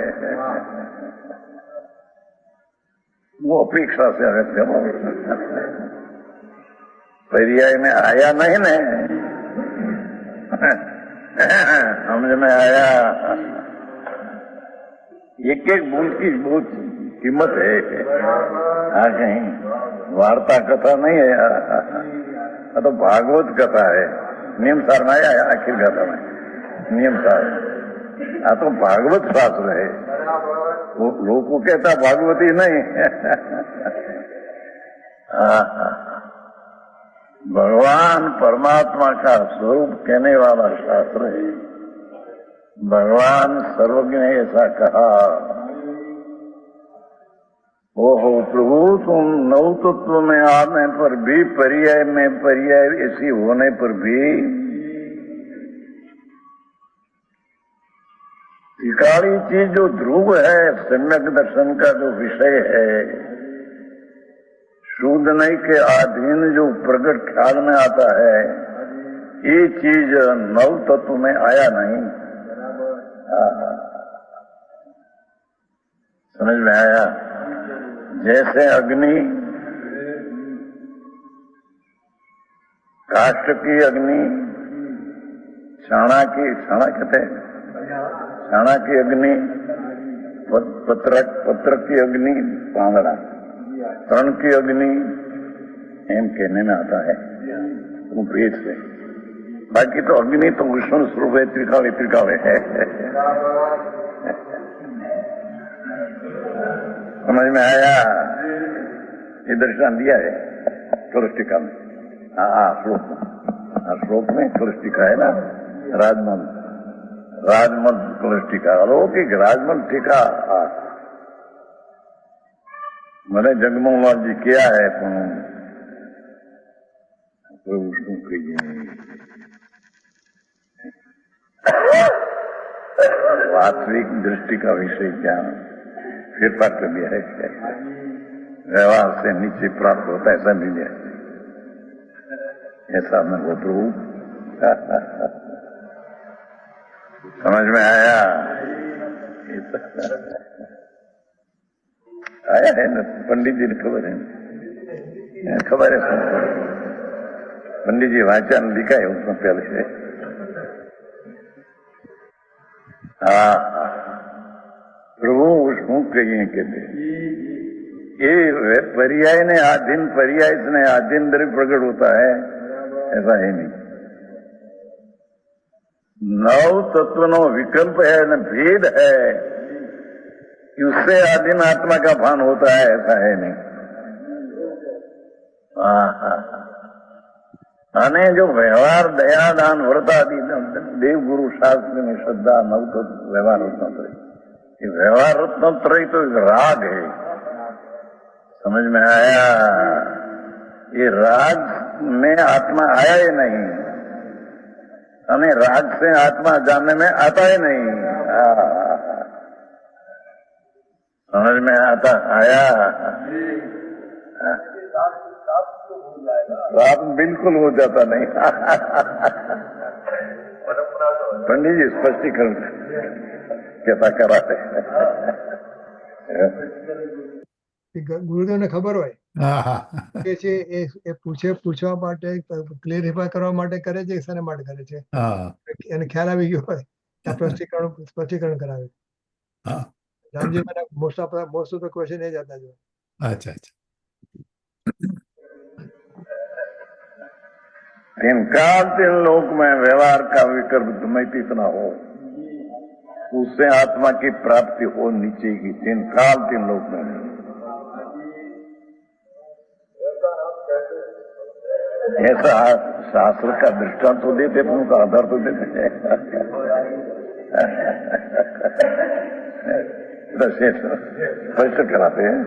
वो अपेक्षा से अव्यक्त है, पर्याय में आया नहीं ने, समझ में आया? एक एक बूंद की बहुत कीमत है। कहीं वार्ता कथा नहीं है, तो भागवत कथा है। नियम सार में आया आखिर गाथा में नियम सार, तो भागवत शास्त्र है। वो लोग को कहता भागवती नहीं। भगवान परमात्मा का स्वरूप कहने वाला शास्त्र है। भगवान सर्वज्ञ ने ऐसा कहा, ओहो प्रभु तुम नव तत्व में आने पर भी, पर्याय में पर्याय ऐसी होने पर भी इकाड़ी चीज जो ध्रुव है, सम्यक दर्शन का जो विषय है, शुद्ध नहीं के अधीन जो प्रकट ख्याल में आता है, ये चीज नव तत्व में आया नहीं। समझ में आया? जैसे अग्नि, काष्ठ की अग्नि, छाणा कहते हैं, छाणा की अग्नि, पत्र की अग्नि, पांगड़ा, तरण की अग्नि, एम कहने में आता है वो भेद से। बाकी तो अग्नि तो विष्णु स्वरूप है, त्रिकाले है। समझ में आया? ये दर्शन दिया है कलस्टिका में। श्लोक में कलस्टिका है ना, राजमल कलस्टिका, अलौकिक राजमल टीका मैंने जगमोहन लाल जी किया है, वास्तविक दृष्टि का विषय क्या फेरफार कर दिया है। व्यवहार से नीचे प्राप्त होता है, ऐसा नहीं है, ऐसा मैं वो प्रभु। समझ में आया? आया है ना? पंडित जी ने खबर है, खबर है, पंडित जी वाचन लिखा है उसमें पहले से। प्रभु उसको कहिए कहते, ये पर्याय ने आधीन, पर्याय ने आधीन दर प्रकट होता है, ऐसा है नहीं। नव तत्व नो विकल्प है न भेद है, उससे आधीन आत्मा का भान होता है, ऐसा है नहीं। अने जो व्यवहार दया दान व्रत आदि देव गुरु शास्त्र में श्रद्धा नव तत्व व्यवहार रत्नत्रय, ये व्यवहार रत्नत्रय तो राग है। समझ में आया? ये राग में आत्मा आया ही नहीं, हमें राग से आत्मा जानने में आता ही नहीं। समझ में आता आया? राग बिल्कुल हो जाता नहीं। पंडित जी स्पष्टीकरण कैसा कराते ગુરુદેવ ને ખબર હોય હા કે છે એ પૂછવા માટે ક્લેરિફાય કરવા માટે કરે છે, શાના માટે કરે છે, એને ખ્યાલ આવી ગયો હોય આ સ્પષ્ટીકરણ કરાવે। હા રામજી મને મોસ્ટ ઓફ ધ ક્વેશ્ચન એ જાતા જો। अच्छा अच्छा। तीन काल तीन लोक में व्यवहार का विकल्प तुम्हें इतना हो, उससे आत्मा की प्राप्ति हो नीचे की। तीन काल तीन लोक में ऐसा शास्त्र का दृष्टांत तो देते, पर उनका आधार तो देते। स्पष्ट कराते हैं,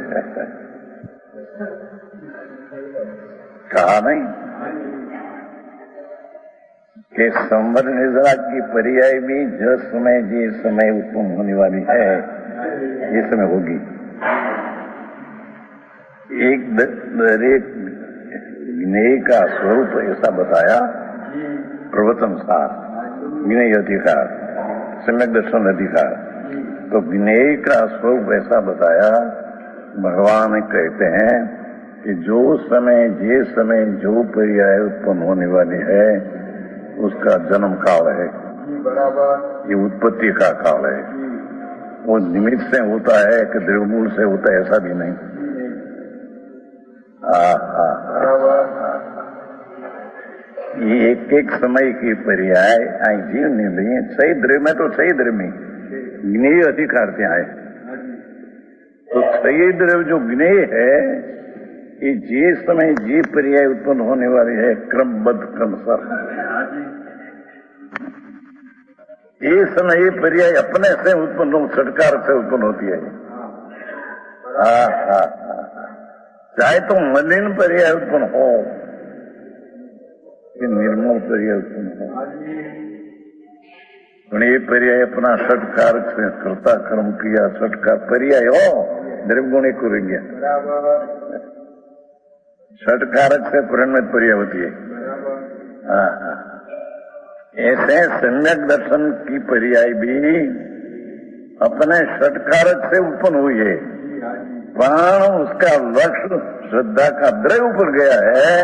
कहा नहीं कि संवर निद्रा की पर्याय भी जो समय उत्पन्न होने वाली है, ये समय होगी। एक ज्ञेय का स्वरूप ऐसा बताया, प्रवचन सार, ज्ञेय अधिकार, सम्यक दर्शन अधिकार। तो ज्ञेय का स्वरूप ऐसा बताया, भगवान कहते हैं कि जो समय जो पर्याय उत्पन्न होने वाली है, उसका जन्म काल है, ये उत्पत्ति का काल है। वो निमित्त से होता है कि द्रव्यमूल से होता है, ऐसा भी नहीं। ये एक एक समय की पर्याय आई जीव नहीं लिए, सही द्रव्य में तो सही द्रव्य में ज्ञेय अधिकार से आए, तो छह द्रव्य जो ज्ञेय है, ये जे समय जे पर्याय उत्पन्न होने वाली है क्रमबद्ध क्रमशः, ये समय ये पर्याय अपने से उत्पन्न हो, षटकार से उत्पन्न होती है। चाहे तो मलिन पर्याय उत्पन्न हो कि निर्मल पर्याय उत्पन्न हो, पण ये पर्याय अपना षटकार से कर्ता कर्म किया, षटकार पर्याय हो द्रव्यगुणी को गया, षटकारक से परिणमित पर्याय होती है। ऐसे सम्यक दर्शन की पर्याय भी अपने षटकारक से उत्पन्न हुई है, पर उसका लक्ष्य श्रद्धा का द्रव्य पर गया है,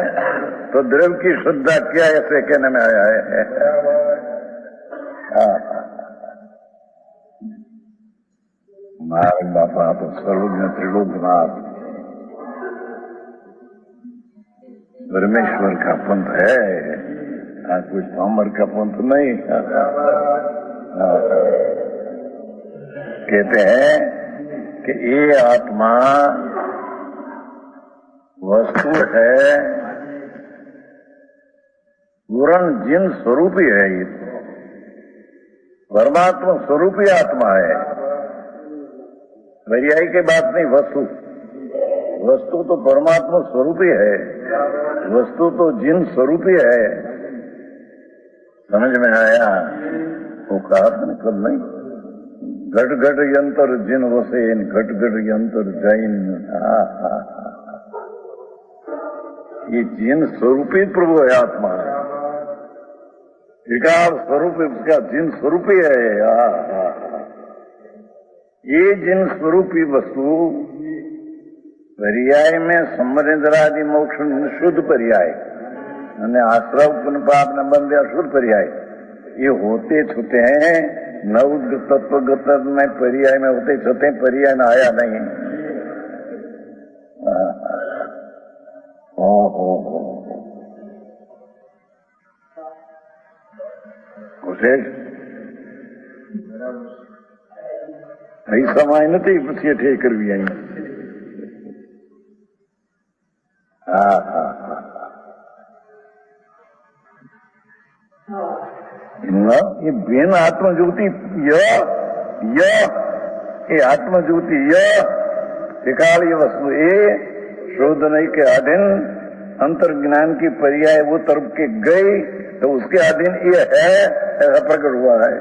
तो द्रव्य की श्रद्धा क्या ऐसे कहने में आया है। नारायण बापा तो सर्वज्ञ त्रिलोकनाथ परमेश्वर का पंथ है, कुछ पामर का पंथ नहीं। कहते हैं कि ये आत्मा वस्तु है, पूर्ण जिन स्वरूपी है, ये परमात्मा स्वरूपी आत्मा है। पर्याय की बात नहीं, वस्तु वस्तु तो परमात्मा स्वरूपी है, वस्तु तो जिन स्वरूपी है। समझ में आया? वो कहा था कल नहीं, घट घट यंत्र जिन वसेन, घट घट यंत्र जैन। ये जिन स्वरूपी प्रभु है आत्मा, विकार स्वरूप उसका जिन स्वरूपी है। ये जिन स्वरूपी वस्तु पर्याय में संबंधरादि मोक्ष शुद्ध पर्याय, आश्रव पुन पाप न बंदे अशुद्ध पर्याय, ये होते छूते हैं नव तत्वगत में पर्याय में होते छूते, पर्याय में आया नहीं। समय नहीं પછી ઠે કરવી आई। ये बेन आत्मज्योति ये आत्मज्योति विकाल ये वस्तु ये शोध नहीं के अधीन अंतर्ज्ञान की पर्याय वो तरफ के गई, तो उसके अधीन ये है ऐसा प्रकट हुआ है।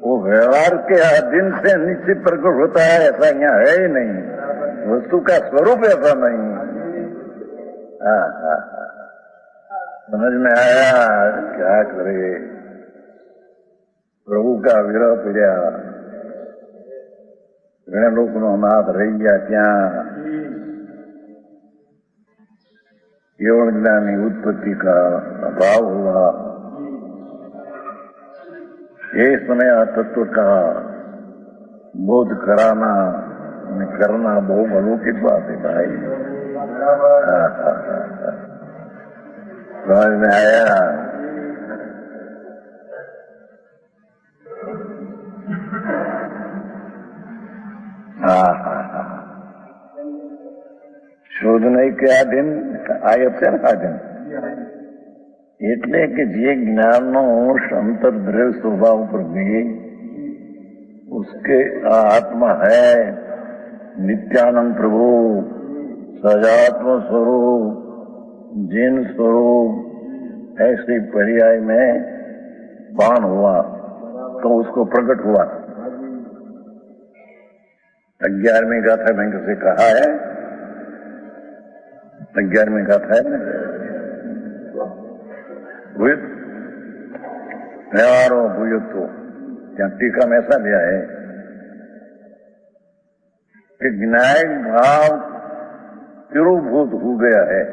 वो व्यवहार के अधीन से नीचे प्रकट होता है, ऐसा यहाँ है ही नहीं, वस्तु का स्वरूप ऐसा नहीं। समझ में आया? क्या करे, प्रभु का विरह पीड़ा, घने लोग नाथ रही गया क्या, केवल ज्ञानी उत्पत्ति का अभाव हुआ। ये समय तत्व का बोध कराना करना बहुत अलौकिक बात है भाई। समझ में आया? શોધ નહીં કે આધીન આયત છે ને આધીન, એટલે કે જે જ્ઞાનનો અંશ અંતર્દ્રવ્ય સ્વભાવ પર ગઈ, उसके आत्मा है नित्यानंद प्रभु, सजात्म स्वरूप, जिन स्वरूप, ऐसे पर्याय में बाण हुआ तो उसको प्रकट हुआ। 11वीं गाथा में कैसे कहा है, 11वीं गाथा है ना, व्यवहारो भूयत्व, क्या टीका में ऐसा लिया है कि ज्ञायक भाव तिरुभूत हो गया है,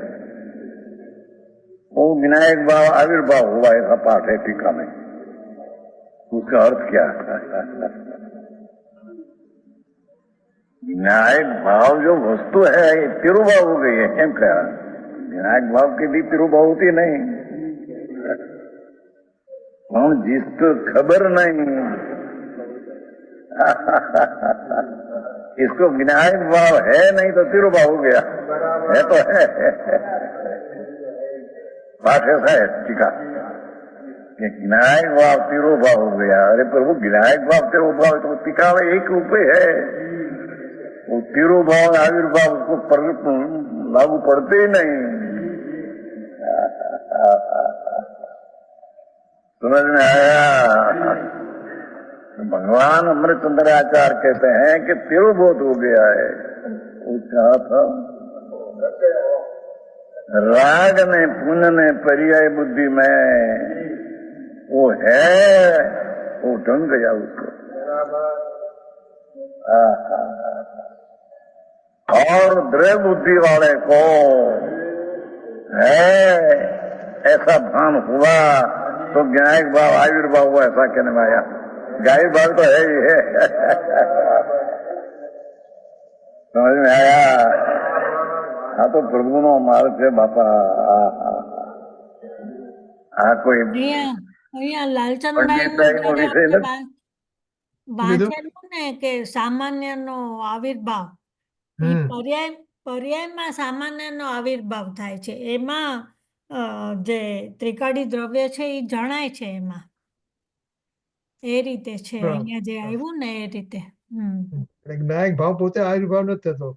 वो विनायक भाव आविर्भाव हुआ, ऐसा पाठ है टीका में। उसका अर्थ क्या है? विनायक भाव जो वस्तु है तिरुभाव हो गई है, एम क्या? विनायक भाव की भी तिरुभाव होती नहीं, પણ जिसको खबर नहीं इसको विनायक भाव है नहीं तो तिरुभाव हो गया है तो है बात ऐसा है टीका कि विनायक भाव तिरुभाव हो गया। अरे प्रभु विनायक भाव तिरुभाव तो टीका में एक रूपये है, वो तिरुभाव आविर्भाव उसको लागू पड़ते ही नहीं। समझ में आया? भगवान अमृतचंद्राचार्य कहते हैं कि तिरुबोध हो गया है। वो कहा था राग ने पुण्य ने पर्याय बुद्धि में वो है, वो ढंग गया उसको। और द्रव्य बुद्धि वाले को है ऐसा भान हुआ तो ज्ञायक भाव आविर्भाव हुआ, ऐसा कहने में आया। गाय भाव तो है ही है। समझ में आया? हाँ तो प्रभु नो मार्ग है बापा। हाँ कोई અહીંયા લાલચંદભાઈ પંડિતભાઈનો વિષય નથી. વાંચેલું ને કે સામાન્યનો આવિર્ભાવ એ પર્યાયમાં સામાન્યનો આવિર્ભાવ થાય છે, એમાં જે ત્રિકાળી દ્રવ્ય છે એ જણાય છે એમાં, એ રીતે છે અહીંયા જે આવ્યું ને એ રીતે. જ્ઞાયક ભાવ પોતે આવિર્ભાવ નથી થતો,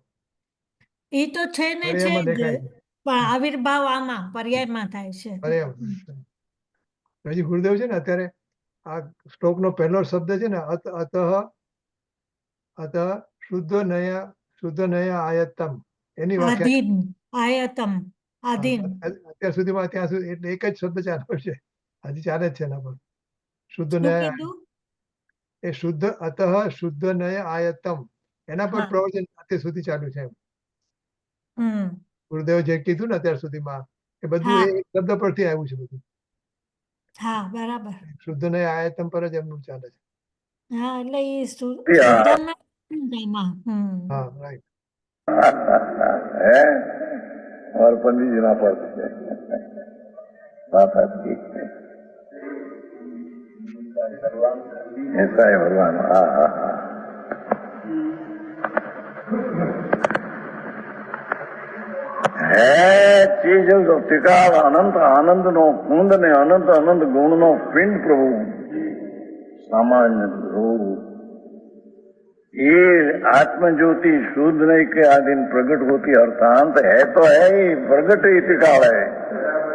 એ તો છે ને છે પર્યાયમાં જ, દેખાય છે. પણ આવિર્ભાવ આમાં પર્યાયમાં થાય છે. પર્યાયમાં. હજી ગુરુદેવ છે ને અત્યારે આ શ્લોક નો પહેલો શબ્દ છે ને અત શુદ્ધ નયા આયતમ, એની વ્યાખ્યા આધીન, આયતમ, આધીન. અત્યાર સુધીમાં ત્યાં સુધી એટલે એક જ શબ્દ ચાલ્યો છે, હજી ચાલે જ છે એના પર. શુદ્ધ શું નયા કીધું? એ શુદ્ધ અતઃ શુદ્ધ નય આયતમ, એના પર હા. પ્રવચન અત્યાર સુધી ચાલ્યું છે એમ. હમ. ગુરુદેવ જે કીધું ને અત્યાર સુધીમાં એ બધું હા. એ શબ્દ પરથી આવ્યું છે બધું. હા, બરાબર. શુદ્ધ નય આયતમ પર જ એમનું ચાલે છે. હા, એટલે એ Yeah. શુદ્ધમાં. હા, રાઈટ. है और पंडित जी ना पढ़ते बात आती है। ऐसा है भगवान। हाँ हाँ हाँ है चीज टिकाल अनंत आनंद नो कुंद ने अनंत अनंत गुण नो पिंड प्रभु सामान्य रूप ये आत्मज्योति शुद्ध नहीं के आदिन प्रकट होती अर्थांत है तो है ही, प्रकट ही टिकाल है,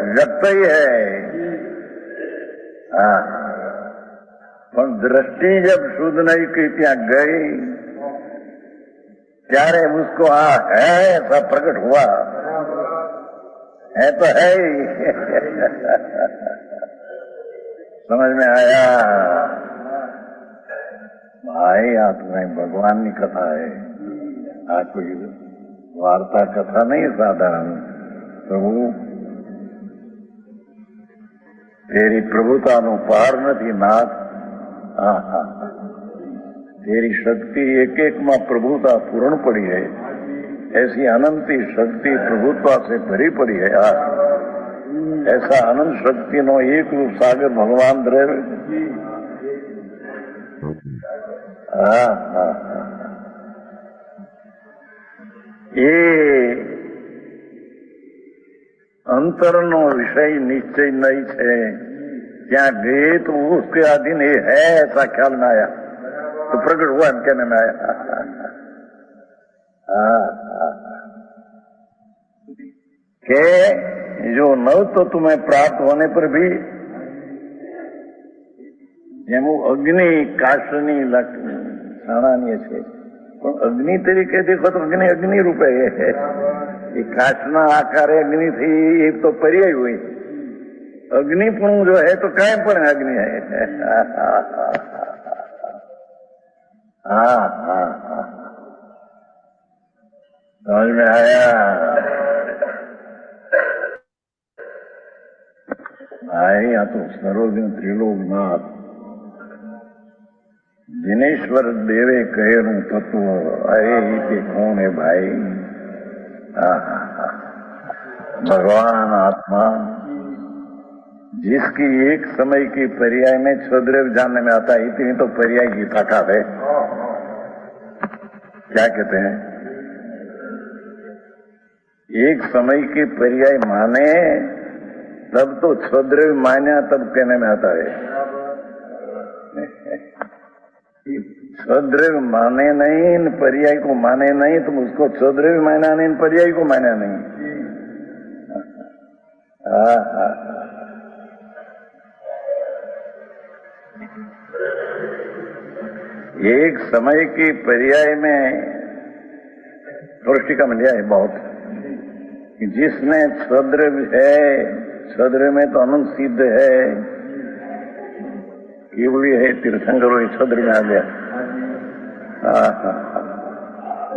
व्यक्त ही है। हाँ पर दृष्टि जब शुद्ध नहीं की त्या गई ત્યારે उसको है ऐसा प्रकट हुआ, है तो है ही। समझ में आया भाई? आप में भगवान की कथा है, आ कोई वार्ता कथा नहीं साधारण। प्रभु तेरी प्रभुता नो पार नहीं नाथ। तेरी शक्ति एक एक में प्रभुता पूर्ण पड़ी है, ऐसी अनंती शक्ति प्रभुत्वा से भरी पड़ी है। ऐसा अनंत शक्ति नो एक रूप सागर भगवान द्रव्य। ये अंतर नो विषय निश्चय नहीं है, क्या गए तो उसके अधीन ये है ऐसा ख्याल में आया तो प्रकट हुआ हम कहने में आया। के जो नव तो तुम्हें प्राप्त होने पर भी જેમું અગ્નિ કાશની સાણાની છે, પણ અગ્નિ તરીકે દેખો તો અગ્નિ અગ્નિ રૂપે એ કાશના આકારે અગ્નિ થી એ તો પર્યાય હોય, અગ્નિ પણ જો હે તો કાંઈ પણ અગ્નિ હે। हाँ हाँ हाँ समझ में आया भाई? यहाँ तो सर्वज्ञ त्रिलोकनाथ जिनेश्वर देवे कहेरू तत्व, अरे ही के कौन है भाई? भगवान आत्मा जिसकी एक समय की पर्याय में छद्रव्य जानने में आता है, इतनी तो पर्याय की ताकत है। क्या कहते हैं? एक समय की पर्याय माने तब तो छद्रव्य मान्या तब कहने में आता है। छद्रव्य माने नहीं, इन पर्याय को माने नहीं, तुम उसको छद्रव्य माना नहीं, इन पर्याय को माना नहीं। एक समय की पर्याय में पौष्टिका मिल है बहुत, जिसमें छद्रव्य है, छद्रव्य में तो अनंत सिद्ध है, केवली है, तीर्थंकर वही छद्र में आ गया।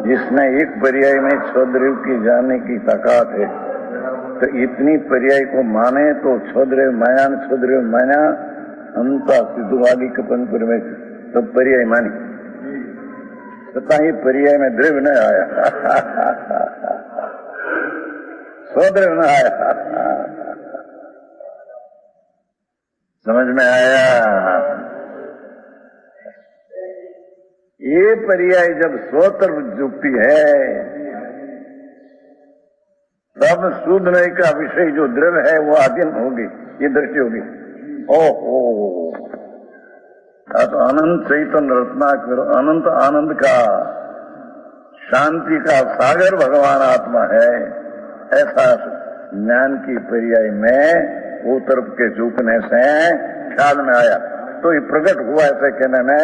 जिसमें एक पर्याय में छद्रव्य की जानने की ताकत है, तो इतनी पर्याय को माने तो छद्रव्य माया न छद्रव्य माया अंता सिद्धवादी कपनपुर में तब पर्याय मानी, तथा ही पर्याय में द्रव्य न आया, स्वद्रव्य न आया। समझ में आया? ये पर्याय जब स्वतर युक्ति है, तब शुद्ध नहीं का विषय जो द्रव्य है वो अधीन होगी, ये दृष्टि होगी। ओहो, तो अनंत चैतन्य रत्नाकर, अनंत आनंद का, शांति का सागर भगवान आत्मा है, ऐसा ज्ञान की पर्याय में वो तरफ के झुकने से ख्याल में आया, तो ये प्रकट हुआ ऐसे कहने में।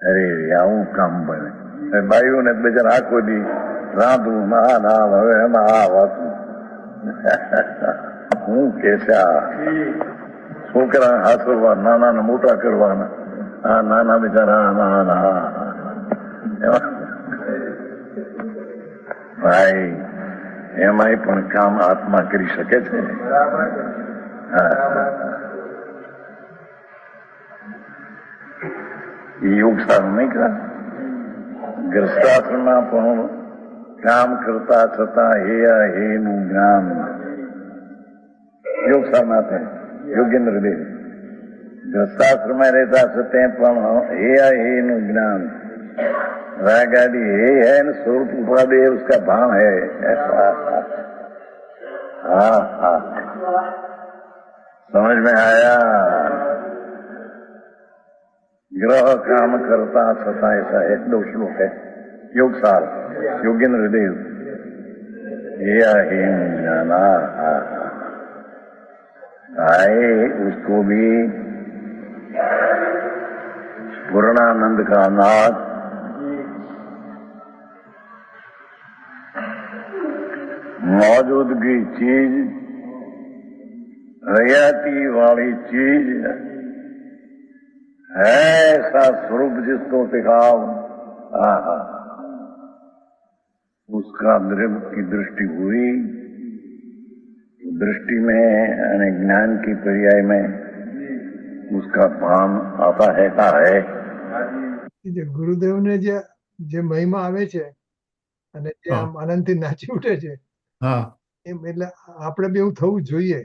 अरे आવું કામ બને ભાઈઓને બેચારા આખો દી રાંધવું ના હવે એમાં આ વાતું હું કેસા છોકરા હાથવા નાના ને મોટા કરવાના, આ નાના બેચારા નાના ભાઈ એમાંય પણ કામ આત્મા કરી શકે છે। योग साधन नहीं करा, ग्रस्ताश्रम પણ કામ કરતા છતાં હે નું જ્ઞાન योग साधना थे। योगेंद्र देव ग्रस्ताश्रम में रहता छते पण हे નું ज्ञान, रागादी हे है न स्वरूप उपाधि उसका भाव है। हाँ, समझ में आया? ग्रह काम करता छता, ऐसा है 2 श्लोक है योग सार, योगेंद्र देव। जाना आए उसको भी पूर्णानंद का नाथ मौजूदगी चीज, हयाती वाली चीज ऐसा स्वरूप जिसको दिखाओ, उसका द्रव्य की दृष्टि हुई। दृष्टि में यानी ज्ञान की पर्याय में उसका भान आता है જે ગુરુદેવને જે મહિમા આવે છે અને જે આમ આનંદથી નાચી ઉઠે છે, એમ એટલે આપણે બી એવું થવું જોઈએ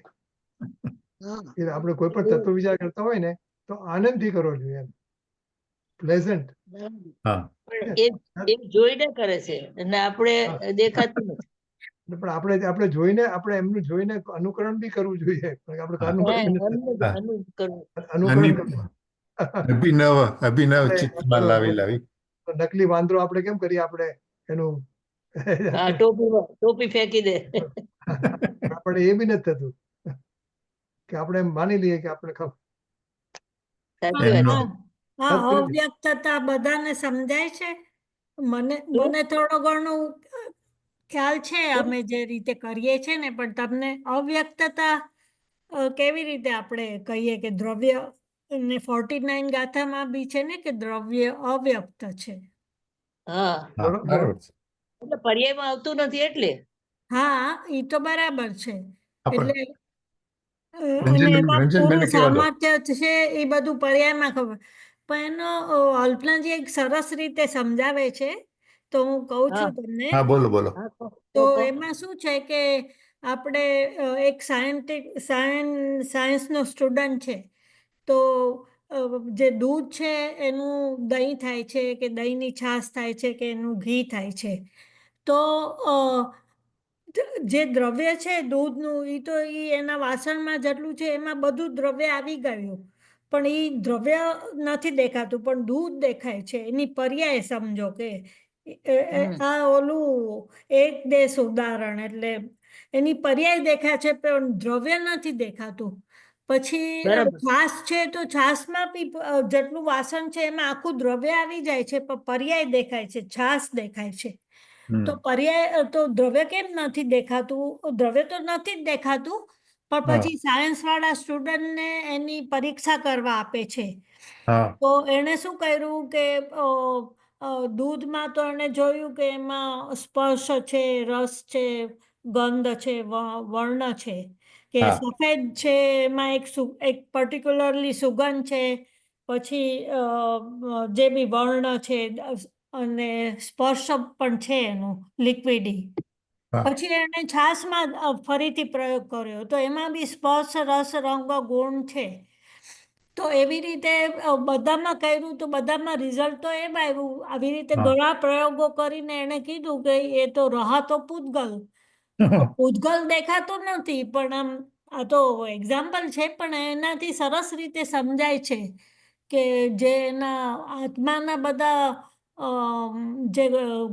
કે આપણે કોઈ પણ તત્વ વિચાર કરતા હોય ને તો આનંદથી કરવો જોઈએ, એમ પ્લેઝન્ટ। એ જોઈને કરે છે અને આપણે દેખાતું નથી, પણ આપણે જોઈને આપણે એમનું જોઈને અનુકરણ બી કરવું જોઈએ, આપણે અભિનવ ચિત્તમાં લાવી નકલી વાંદરો આપણે કેમ કરીએ, આપણે એનું ટોપી ફેંકી દે, આપણે એ બી નથી થતું કે આપણે માની લઈએ કે આપણે અવ્યક્તતા બધાને સમજાય છે। મને થોડો ઘણો ખ્યાલ છે અમે જે રીતે કરીએ છીએ ને, પણ તમને અવ્યક્તતા કેવી રીતે આપણે કહીએ કે દ્રવ્ય ને 49 ગાથામાં બી છે ને કે દ્રવ્ય અવ્યક્ત છે। એટલે પર્યાયમાં આવતું નથી એટલે। હા, એ તો બરાબર છે, એટલે અને એમાં પૂરું સામર્થ્ય છે એ બધું પર્યાયમાં ખબર, પણ એનો અલ્પનાજી એક સરસ રીતે સમજાવે છે। તો હું કહું હા. છું તમને. હા બોલો બોલો. હા, કહો, તો કહો. એમાં શું છે કે આપણે એક સાયન્સનો સ્ટુડન્ટ છે, તો જે દૂધ છે એનું દહીં થાય છે કે દહીંની છાશ થાય છે કે એનું ઘી થાય છે. તો જે દ્રવ્ય છે દૂધનું એ તો એના વાસણમાં જેટલું છે એમાં બધું દ્રવ્ય આવી ગયું, પણ એ દ્રવ્ય નથી દેખાતું પણ દૂધ દેખાય છે. એની પર્યાય સમજો કે આ ઓલું એક દેશ ઉદાહરણ, એટલે એની પર્યાય દેખાય છે પણ દ્રવ્ય નથી દેખાતું. પછી બરાબર. છાશ છે તો છાશમાં બી જેટલું વાસણ છે એમાં આખું દ્રવ્ય આવી જાય છે પણ પર્યાય દેખાય છે, છાશ દેખાય છે. તો પર્યાય તો દ્રવ્ય કેમ નથી દેખાતું? દ્રવ્ય તો નથી જ દેખાતું, પણ હા. પછી સાયન્સ વાળા સ્ટુડન્ટને એની પરીક્ષા કરવા આપે છે. હા તો એણે શું કર્યું કે દૂધમાં તો એણે જોયું કે એમાં સ્પર્શ છે, રસ છે, ગંધ છે, વર્ણ છે, કે હા. સફેદ છે એમાં એક પર્ટિક્યુલરલી સુગંધ છે, પછી જે બી વર્ણ છે અને સ્પર્શ પણ છે એનું લિક્વિડી. હા. પછી એણે છાશમાં ફરીથી પ્રયોગ કર્યો તો એમાં બી સ્પર્શ, રસ, રંગ, ગુણ છે. તો એવી રીતે બધામાં કર્યું તો બધામાં રિઝલ્ટ તો એમ આવ્યું. આવી રીતે હા. ઘણા પ્રયોગો કરીને એણે કીધું કે એ તો રહાતો પૂતગલ. પૂતગલ દેખાતો નથી, પણ આ તો એક્ઝામ્પલ છે, પણ એનાથી સરસ રીતે સમજાય છે કે જે એના આત્માના બધા જે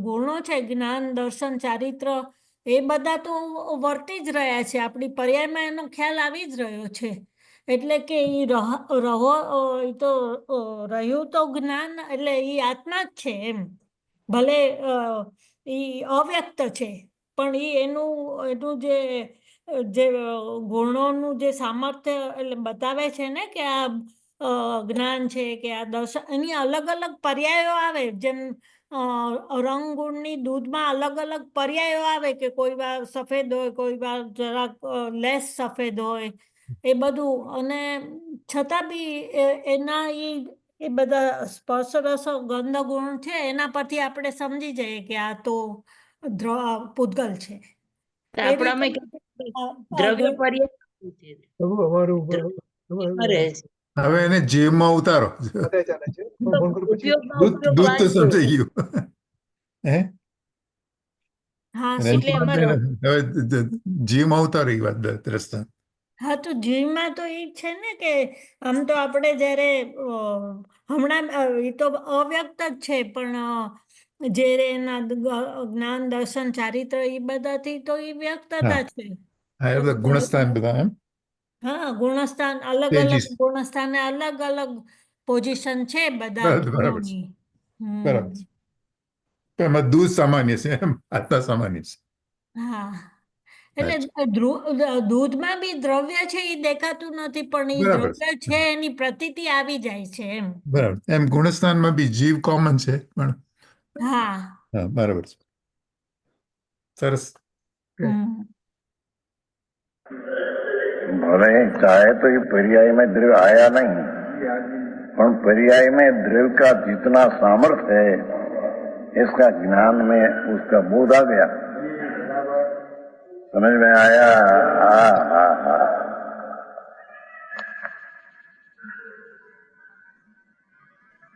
ગુણો છે, જ્ઞાન, દર્શન, ચારિત્ર, એ બધા તો વર્તી જ રહ્યા છે. આપણી પર્યાયમાં એનો ખ્યાલ આવી જ રહ્યો છે. એટલે કે એ એ તો રહ્યું તો જ્ઞાન, એટલે એ આત્મા જ છે એમ. ભલે એ અવ્યક્ત છે, પણ એ એનું જે ગુણોનું જે સામર્થ્ય એટલે બતાવે છે ને કે આ જ્ઞાન છે કે આ દર્શન, એની અલગ અલગ પર્યાયો આવે. જેમ રંગગુણની દૂધમાં અલગ અલગ પર્યાયો આવે કે કોઈ વાર સફેદ હોય, કોઈ વાર જરાક લેસ સફેદ હોય, એ બધું. અને છતાં બી એના એ બધા સ્પર્શ, રસ, ગંધ, ગુણ છે, એના પરથી આપણે સમજી જઈએ કે આ તો પૂતગલ છે. તો એ રીતે આપણામાં દ્રવ્ય પર્યાય છે. અમારું એમાં રહે છે. હવે એને જીવમાં ઉતારો. બધા ચાલે છે. ફોન કરું પછી. ઉપયોગમાં દૂધ ઉપયોગ દૂધ તો વાત છે. સમજાઈ ગયું. હે હા, અને એટલે શું? એમાં હવે જીવમાં ઉતારો એ વાત દ્રષ્ટાંત. હા, તો જીવમાં તો એ છે ને કે આમ તો આપણે જ્યારે હમણાં એ તો અવ્યક્ત જ છે, પણ જે એના જ્ઞાન, દર્શન, ચારિત્ર એ બધાથી તો એ વ્યક્તતા છે. હા એ તો બધા ગુણસ્થાન બધા એમ હા, ગુણસ્થાન અલગ અલગ તેજીસ. ગુણસ્થાને અલગ અલગ પોઝિશન છે બધા બરાબર છે. ગુણોની. બરાબર છે. તો એમાં દૂધ સામાન્ય છે એમ, આત્મા સામાન્ય છે. હા, અચ્છા. એટલે દૂધમાં બી દ્રવ્ય છે એ દેખાતું નથી, પણ એ બરાબર દ્રવ્ય છે. છે એની પ્રતીતિ આવી જાય છે એમ. બરાબર. એમ ગુણસ્થાનમાં બી જીવ કોમન છે, પણ હા. હા બરાબર છે. સરસ. હમ. भले चाहे तो ये पर्याय में द्रव्य आया नहीं, पर पर्याय में द्रव्य का जितना सामर्थ्य है इसका ज्ञान में उसका बोध आ गया, समझ में आया। हाँ हाँ हाँ।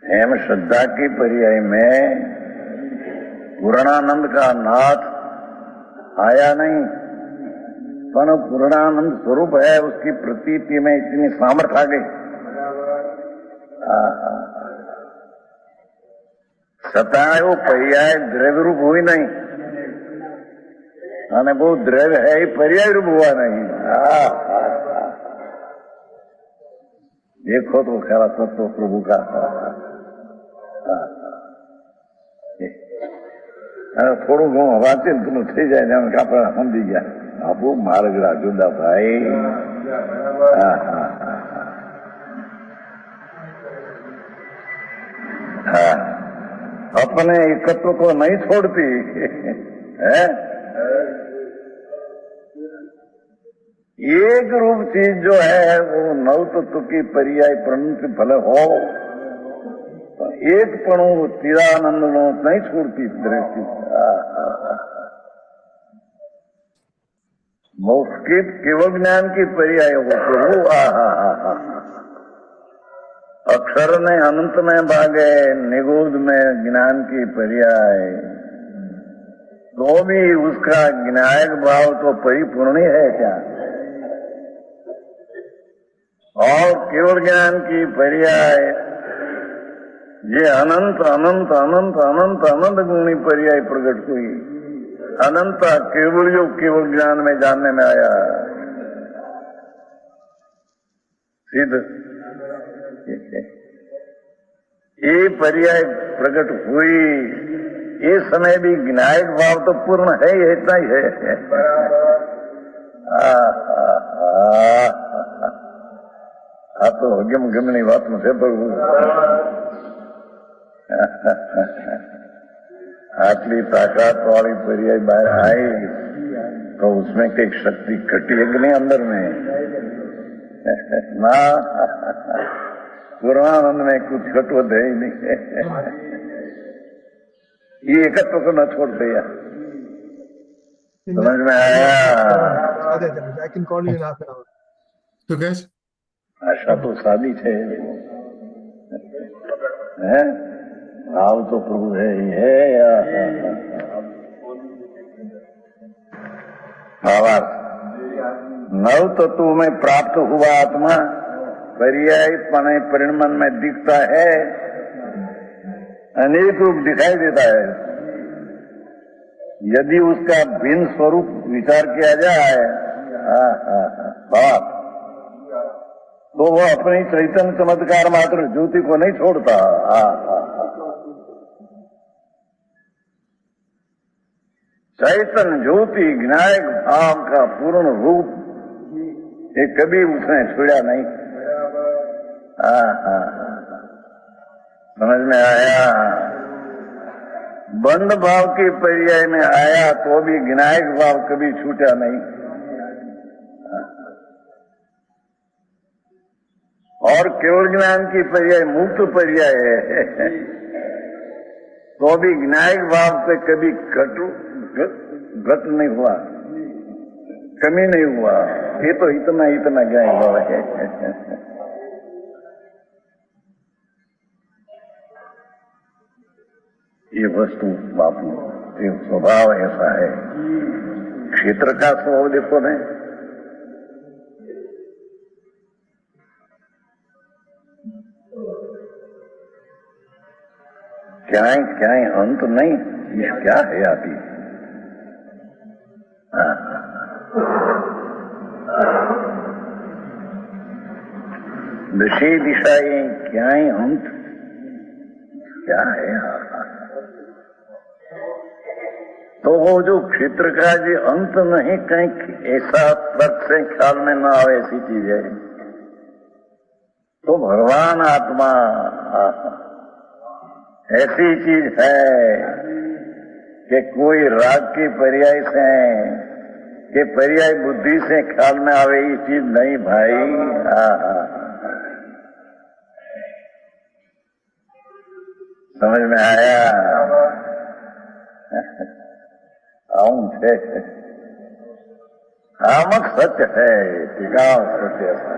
हेम श्रद्धा की पर्याय में पूर्णानंद का नाथ आया नहीं, पर पूर्णानंद स्वरूप है, उसकी प्रतीति में इतनी सामर्थ्य आ गई। છતાં એવો પર્યાય દ્રવ્ય રૂપ હોય નહીં, અને બહુ દ્રવ્ય है એ पर्याय रूप हुआ नहीं। देखो तो खरा तत्व प्रभु का। થોડું ઘણું વાંચીને પેલું થઈ જાય ને આપણે સમજી ગયા આપું માર્ગડા જુદા ભાઈ। अपने एकत्व को नहीं छोड़ती है। एक रूप चीज जो है वो नव तत्व की पर्याय प्रणति भले हो, एक पणो चिदानंद नो नहीं छोड़ती दृष्टि। मोक्ष के केवल ज्ञान की पर्याय हो प्रभु। अक्षर में अनंत में भागे, निगूढ़ में ज्ञान की पर्याय, तो भी उसका ज्ञायक भाव तो परिपूर्ण ही है क्या? और केवल ज्ञान की पर्याय ये अनंत अनंत अनंत अनंत अनंत गुणी पर्याय प्रकट हुई। अनंत केवल जो केवल ज्ञान में जानने में आया सिद्ध, ये पर्याय प्रकट हुई। ये समय भी ज्ञायक भाव तो पूर्ण है ही, इतना ही है। तो गम गमनी बात में से प्रभु आटली ताकत वाली पर्याय बाहर आई तो उसमें कई शक्ति घटी है कि नहीं अंदर में? ना, पूर्णानंद में कुछ घटवत है ही नहीं। ये एकत्व को न छोड़ दिया। समझ में आया? I can call you in half an hour. So guys, आशा तो शादी है, भाव तो प्रभु है ही है। भावार्थ नव तत्व में प्राप्त हुआ आत्मा पर्याय पने परिणमन में दिखता है, अनेक रूप दिखाई देता है। यदि उसका भिन्न स्वरूप विचार किया जाए भाव, तो वो अपनी चैतन्य चमत्कार मात्र ज्योति को नहीं छोड़ता। चैतन्य ज्योति ज्ञायक भाव का पूर्ण रूप ये कभी उसने छोड़ा नहीं। समझ में आया? बंद भाव के पर्याय में आया तो भी ज्ञायक भाव कभी छूटा नहीं। और केवल ज्ञान की पर्याय मुक्त पर्याय है, तो भी ज्ञायक भाव से कभी घट नहीं हुआ, कमी नहीं हुआ। ये तो इतना इतना ज्ञायक भाव है। ये वस्तु बापू ये स्वभाव ऐसा है। क्षेत्र का स्वभाव देखो नहीं, क्या अंत नहीं, ये क्या है अभी? विषय दिशाएं क्या अंत क्या है? तो वो जो क्षेत्र का जो अंत नहीं, कहीं ऐसा तर्क से ख्याल में ना आवे ऐसी चीज है। तो भगवान आत्मा ऐसी चीज है कि कोई राग की पर्याय से कि पर्याय बुद्धि से ख्याल में आवे ये चीज नहीं भाई। समझ में आया? आऊं थे आमक सत्य है, टिकाव सत्य है,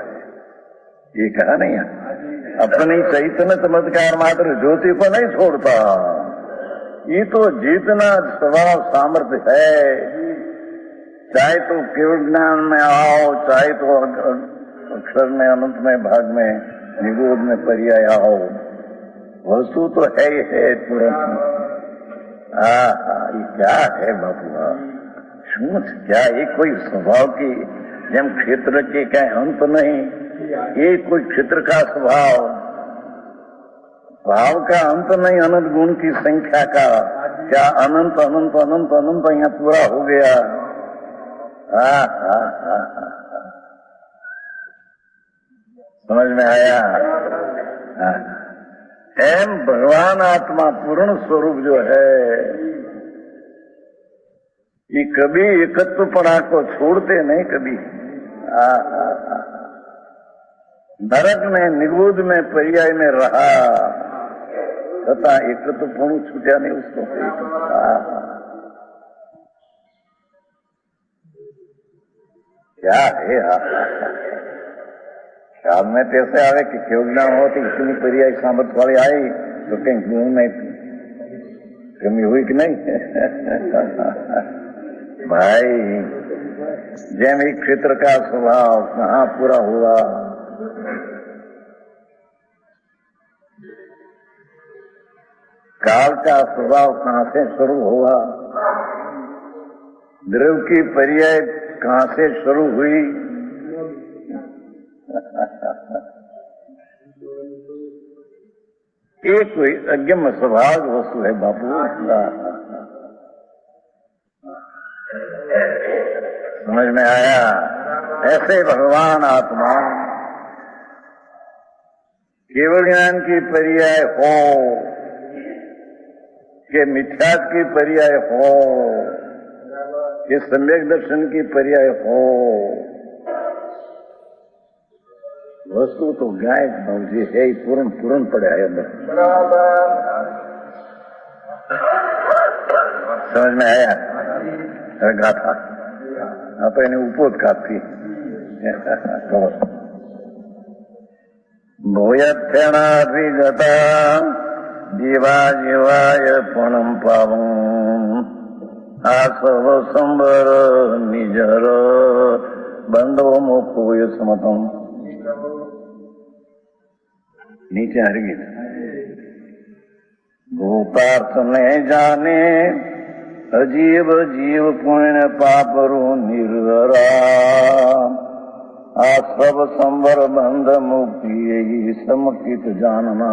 ये कहा नहीं है। अपनी चैतन्य चमत्कार मात्र ज्योति को नहीं छोड़ता। ये तो जितना स्वभाव सामर्थ्य है, चाहे तो केवल ज्ञान में आओ, चाहे तो अक्षर में अनंत में भाग में निगूढ़ में पर्याय आओ, वस्तु तो है ही है तुरंत। ये क्या है बापू? શું क्या ये कोई स्वभाव की જેમ क्षेत्र के क्या अंत नहीं, ये कोई क्षेत्र का स्वभाव, भाव का अंत नहीं, अनंत गुण की संख्या का क्या अनंत अनंत अनंत अनंत यहाँ पूरा हो गया। समझ में आया? एम भगवान आत्मा पूर्ण स्वरूप जो है ये कभी एकत्वपना को छोड़ते नहीं कभी। नरक में निगूढ़ में पर्याय में रहा, छता एकत्वपणું छूटा नहीं उसको। क्या है ख्याल में कैसे आवे कि केवल ज्ञान होती इतनी पर्याय सामर्थ वाली आई तो कहीं गुण नहीं कमी हुई कि नहीं? भाई जैम एक क्षेत्र का स्वभाव कहाँ पूरा हुआ, काल का स्वभाव कहाँ से शुरू हुआ, द्रव की पर्याय कहाँ से शुरू हुई, ये कोई अज्ञम स्वभाव वस्तु है बापू। समझ में आया? ऐसे भगवान आत्मा केवल ज्ञान की पर्याय हो कि मिथ्यात्व की पर्याय हो कि सम्यक दर्शन की पर्याय हो, वस्तु तो गाय जी है ही पूर्ण पड़े है अंदर। समझ में आया? गाथा आप उपो काफी भूयक्षणाभिगता जीवा जीवाय पुणं पावं आसव संबर निजर बंधो मुखो समतम। नीचे हर गीत भूतार्थ ने जाने अजीव जीव पुण्य पापरु निर्वरा आ सब संवर बंध मुक्ति यही समकित जानना।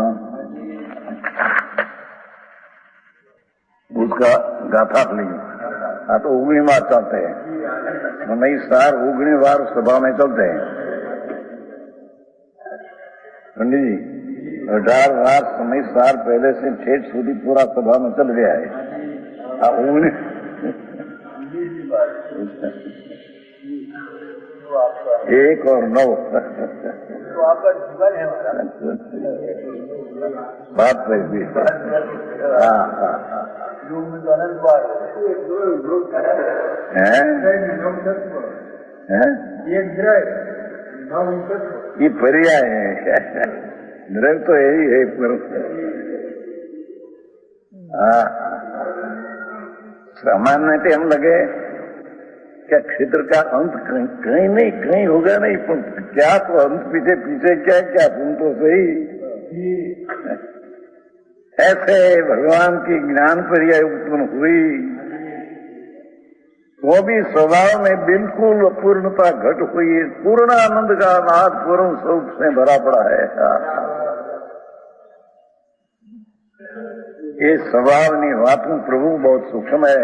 उसका गाथा लेंगे। हाँ तो 19 बार चलते हैं, नई सार 19 बार सभा में चलते हैं। पंडित जी 18 बार समय सार पहले से ठेठ સુધી पूरा सभा में चल गया है। एक और 9 बात पैसी ये पर्याय है, द्रव तो यही है पर सामान्य हम लगे क्या क्षेत्र का अंत कहीं नहीं कहीं होगा नहीं, पर क्या तो अंत पीछे क्या क्या सुन तो सही। ऐसे भगवान की ज्ञान पर्याय उत्पन्न हुई, वो भी स्वभाव में बिल्कुल अपूर्णता घट हुई, पूर्ण आनंद का नाद पूर्ण स्वरूप से भरा पड़ा है। ये स्वभावनी वातों प्रभु बहुत सूक्ष्म है।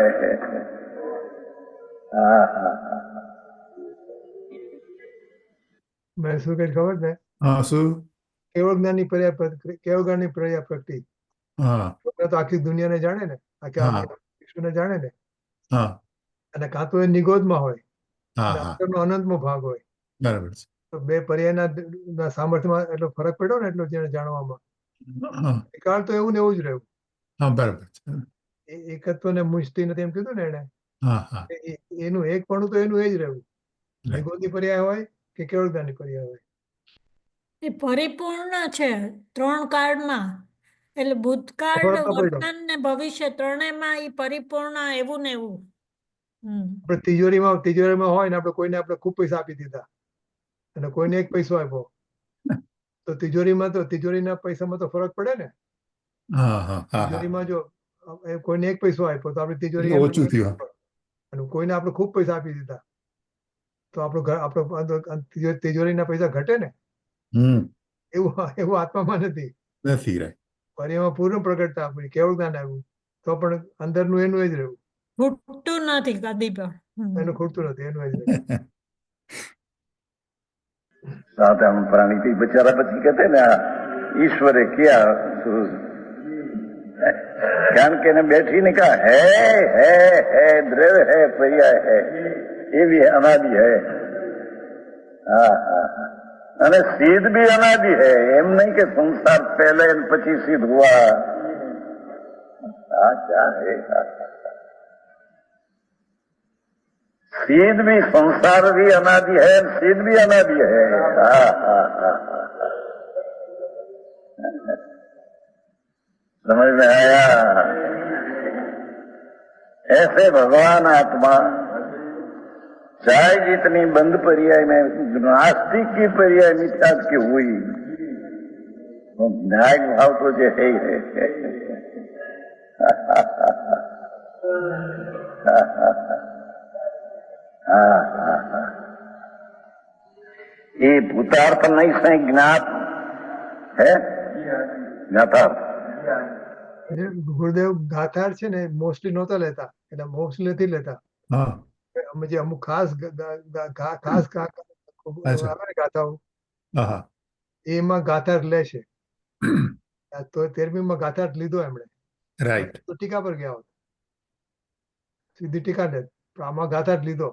मैं શું કઈ ખબર છે? હા શું? કેવળ જ્ઞાનની પર્યાય પ્રગટી તો આખી દુનિયાને જાણે ને, આખી વિશ્વને જાણે ને, અને કાં તો એ નિગોદમાં હોય, અંદરનો અનંતમો ભાગ હોય, બરાબર છે। તો બે પર્યાયના સામર્થ્યમાં એટલો ફરક પડ્યો ને, એટલો જેને જાણવામાં કાળ તો એવું ને એવું જ રહ્યું। બરાબર છે। એકત્વ ને મુષ્ટિ નથી એમ કીધું ને એને, એનું એકપણું તો એનું એ જ રહ્યું, નિગોદની પર્યાય હોય કે કેવળ જ્ઞાનની પર્યાય હોય, એ પરિપૂર્ણ છે 3 કાળમાં। એટલે ભૂતકાળ, વર્તમાન ને ભવિષ્ય ત્રણેયમાં એ પરિપૂર્ણ એવું ને એવું। આપણે તિજોરીમાં હોય ને, આપણે કોઈને આપણે ખૂબ પૈસા આપી દીધા અને કોઈને 1 પૈસો આપ્યો, તો તિજોરીના પૈસામાં તો ફરક પડે ને। તિજોરીમાં જો કોઈને 1 પૈસો આપ્યો તો આપણી તિજોરી ઓછું થયું, અને કોઈને આપણે ખૂબ પૈસા આપી દીધા તો આપણો તિજોરીના પૈસા ઘટે ને। એવું આત્મામાં નથી। પર્યાયમાં પૂર્ણ પ્રગટતા આપણી, કેવળ જ્ઞાન આવ્યું તો પણ અંદરનું એનું એ જ રહ્યું, ખૂટતું નથી કદી પણ, એનું ખૂટતું નથી, એનું એ જ રહ્યું। साधारण प्राणी थी बेचारा बच्ची कहते ना ईश्वरे किया ज्ञान के ने बैठी ने कहा है द्रव है पर्याय है, ये भी अनादि है। અને સિદ્ધ भी अनादि है, એમ नहीं कि संसार पहले પછી सिद्ध हुआ, क्या है सीध भी, संसार भी अनादि है, सीध भी अनादि है। समझ में आया? ऐसे भगवान आत्मा चाहे जितनी बंद पर्याय में नास्तिक की पर्याय मिथ्या की हुई, तो न्याय भाव तो जो है ही है। ये भूतार्थ नहीं से ज्ञात है, ज्ञातार्थ। ગુરુદેવ ગાથાર છે ને મોસ્ટલી નહોતા લેતા, એટલે મોસ્ટલી નથી લેતા. હા જે અમુક ખાસ ખાસ અચ્છા. આવે ને ગાથાઓ, હા હા એમાં ગાથાર લે છે. તો 13મી ગાથાર લીધો એમણે, રાઈટ. તો ટીકા પર ગયા હોત, સીધી ટીકા ને આમાં ગાથાર લીધો.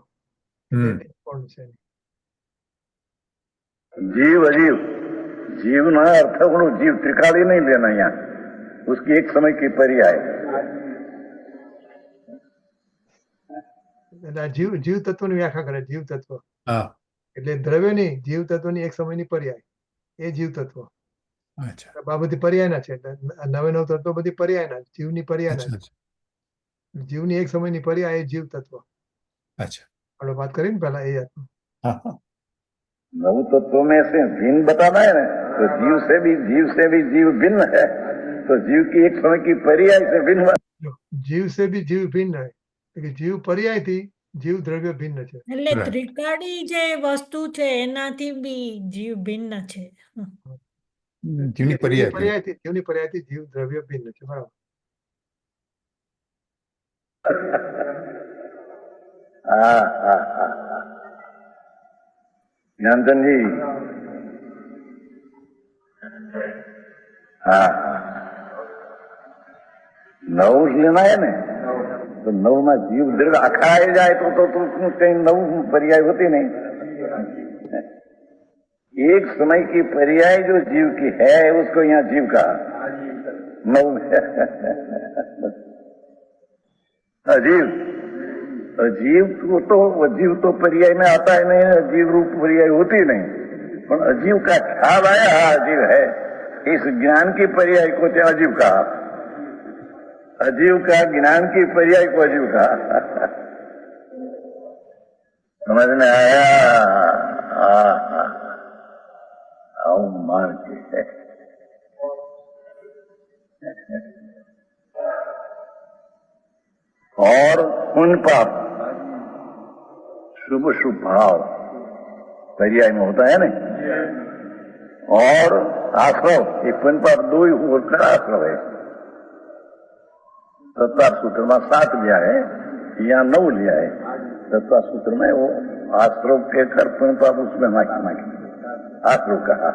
કોણ છે जीव अजीव, जीव न अर्थ गुण, जीव त्रिकाली नहीं लेना यहाँ, उसकी एक समय की पर्याय। જીવ જીવ તત્વની વ્યાખ્યા કરે. જીવ તત્વ હા એટલે દ્રવ્યની, જીવ તત્વની એક સમયની પર્યાય, એ જીવ તત્વ. અચ્છા આ બધી પર્યાયના છે. નવે નવ તત્વો બધી પર્યાયના, જીવની પર્યાયના. અચ્છા અચ્છા જીવની એક સમયની પર્યાય એ જીવ તત્વ. અચ્છા. આપણે વાત કરી ને પહેલા, એ હતું. હા હા नव तत्वों में से भिन्न बताना है ना, तो जीव से भी जीव भिन्न है, तो जीव की एक समय की पर्याय से भिन्न। જો જીવ से भी जीव भिन्न है, એટલે જીવ પર્યાયથી જીવ દ્રવ્ય भिन्न છે. એટલે Right. ત્રિકાળી જે વસ્તુ છે એનાથી બી જીવ ભિન્ન છે. જીવની પર્યાય ભિન્ન. જીવની પર્યાયથી જીવ દ્રવ્ય भिन्न છે. બરાબર. ज्ञानचंद जी, हाँ, नव लेना है ना, तो नव में जीव दृढ़ अखाए जाए तो कहीं नव पर्याय होती नहीं। एक समय की पर्याय जो जीव की है, उसको यहाँ जीव का नव अजीव, अजीव तो पर्याय में आता है नहीं, अजीव रूप पर्याय होती नहीं, पर अजीव का ख्याल आया, अजीव है, इस ज्ञान की पर्याय को क्या अजीव कहा, अजीव का ज्ञान की पर्याय को अजीव कहा। समझ में आया? आओ मार के और पुण्य पाप, शुभ शुभ भाव पर्याय में होता है ना, और आश्रव, ये पुण्य पाप दो ही होकर आश्रव है। 7 सूत्र में 7 लिया है, यहाँ 9 लिया है। 7 सूत्र में वो आश्रव के कर पुण्य पाप उसमें माखी आश्रव कहा,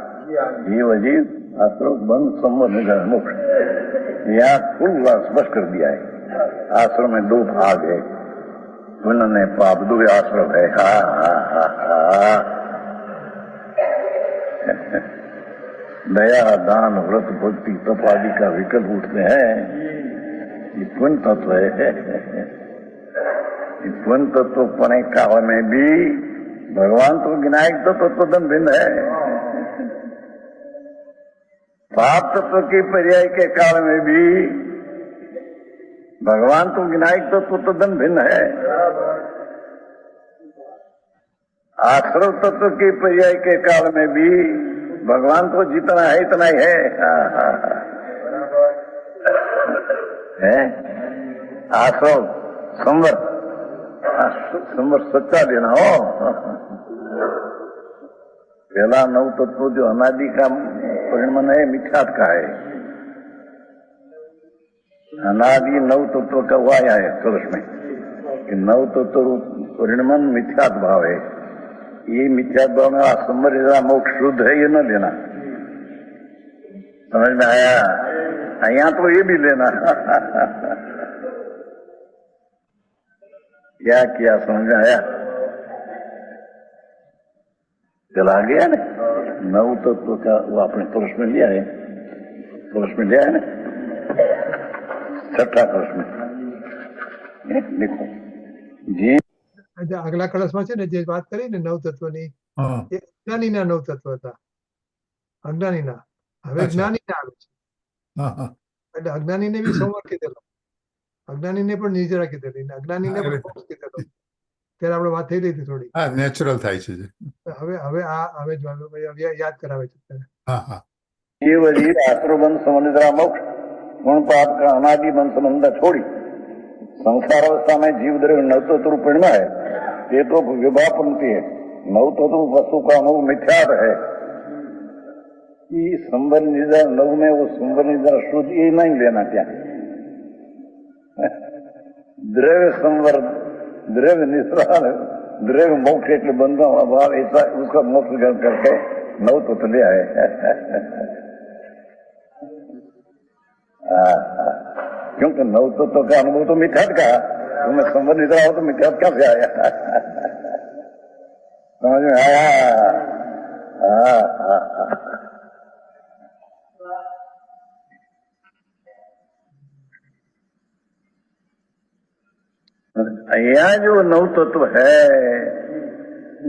जीव अजीव आश्रव बंद संबंध मोक्ष, यहाँ फुल स्पष्ट कर दिया है। आश्रम में 2 भाग है, पुण्य ने पाप, 2 आश्रम है। हा हा हा हा। दया दान व्रत भक्ति तप आदि का विकल्प उठते हैं, ये पुण्य तत्व है। ये पुण्य तत्व पने काल में भी भगवान तो विनायक तत्व तद्दन भिन्न है। पाप तत्व की पर्याय के काल में भी भगवान तो विनायक तत्व तद्दन भिन्न है। आश्रव तत्व की पर्याय के काल में भी भगवान तो जितना है इतना ही है। आश्रव संवर सच्चा लेना हो। पहला 9 तत्व जो अनादि का परिणमन है, मिथ्यात का है। अनादि 9 तत्व का हुआ है सरस में कि 9 तत्व परिणमन मिथ्यात भाव है। ये मिथ्यात भाव में असंबर मोक्ष शुद्ध है, ये न लेना। समझ में आया? यहाँ तो ये भी लेना। क्या किया समझ में आया? चला गया ना 9 तत्व का वो अपने पुरुष में लिया है, पुरुष में लिया है ना। छठा प्रश्न लिखो जी। આજે આગલા ક્લાસમાં છે ને જે વાત કરી ને નવ તત્વની હા એ અજ્ઞાનીના નવ તત્વ હતા. અજ્ઞાનીના. હવે અચ્છા. જ્ઞાનીના આવે છે. હા હા એટલે અજ્ઞાનીને બી સંવર કીધેલો, અજ્ઞાનીને પણ નિર્જરા કીધેલી, ને અજ્ઞાનીને હા, પણ એટલે- મોક્ષ કીધેલો. ત્યારે આપણે વાત થઈ રહી હતી થોડી. હા નેચરલ થાય છે જે. હવે હવે યાદ કરાવે છે અત્યારે. હા હા जीव जीव आश्रबंध समनिद्रा मोक्ष गुण पाप का अनादि बंध संबंध छोड़ी संसार अवस्था में जीव द्रव्य नवतत्व रूप है, ये तो विवाह पंक्ति है। नवतत्व वस्तु का अनुभव मिथ्यात है कि संबर निद्रा नव में वो संबर निद्रा शुद्ध ये नहीं लेना क्या द्रव्य संवर द्रव्य निद्रा द्रव्य मोक्ष એટલે બંધનો અભાવ ऐसा उसका मोक्ष करके नव तत्व ले आए। क्योंकि नव तत्व का अनुभव तो मिथ्यात का, तुम्हें संबंध निद्रा हो तो मिथ्यात क्या से आया समझ में आया? यहाँ जो नव तत्व है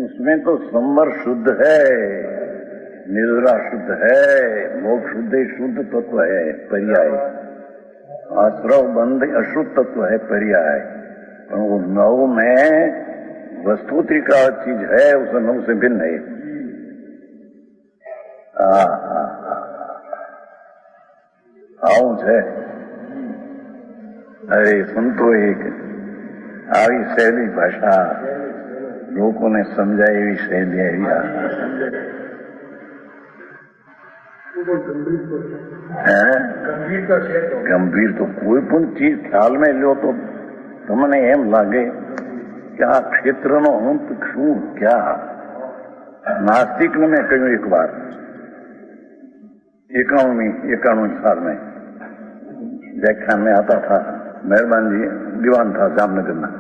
उसमें तो संवर शुद्ध है, निद्रा शुद्ध है, मोक्ष शुद्ध तत्व है पर्याय, आश्रव बंध अशुद्ध तत्व है पर्याय। पर वो नव में वस्तुति का चीज है, उस नव से भिन्न है। આવું છે। અરે સંતો એક આવી સહેલી ભાષા લોકોને સમજાય એવી સહેલી આવી ગંભીર તો કોઈ પણ ચીજ ખ્યાલ में લો તો તમને એમ લાગે કે આ ક્ષેત્રનો અંત શું क्या। नास्तिक ने मैं कहूँ एक बार 91 साल में व्याख्यान में आता था, मेहरबान जी दीवान था जामनगर में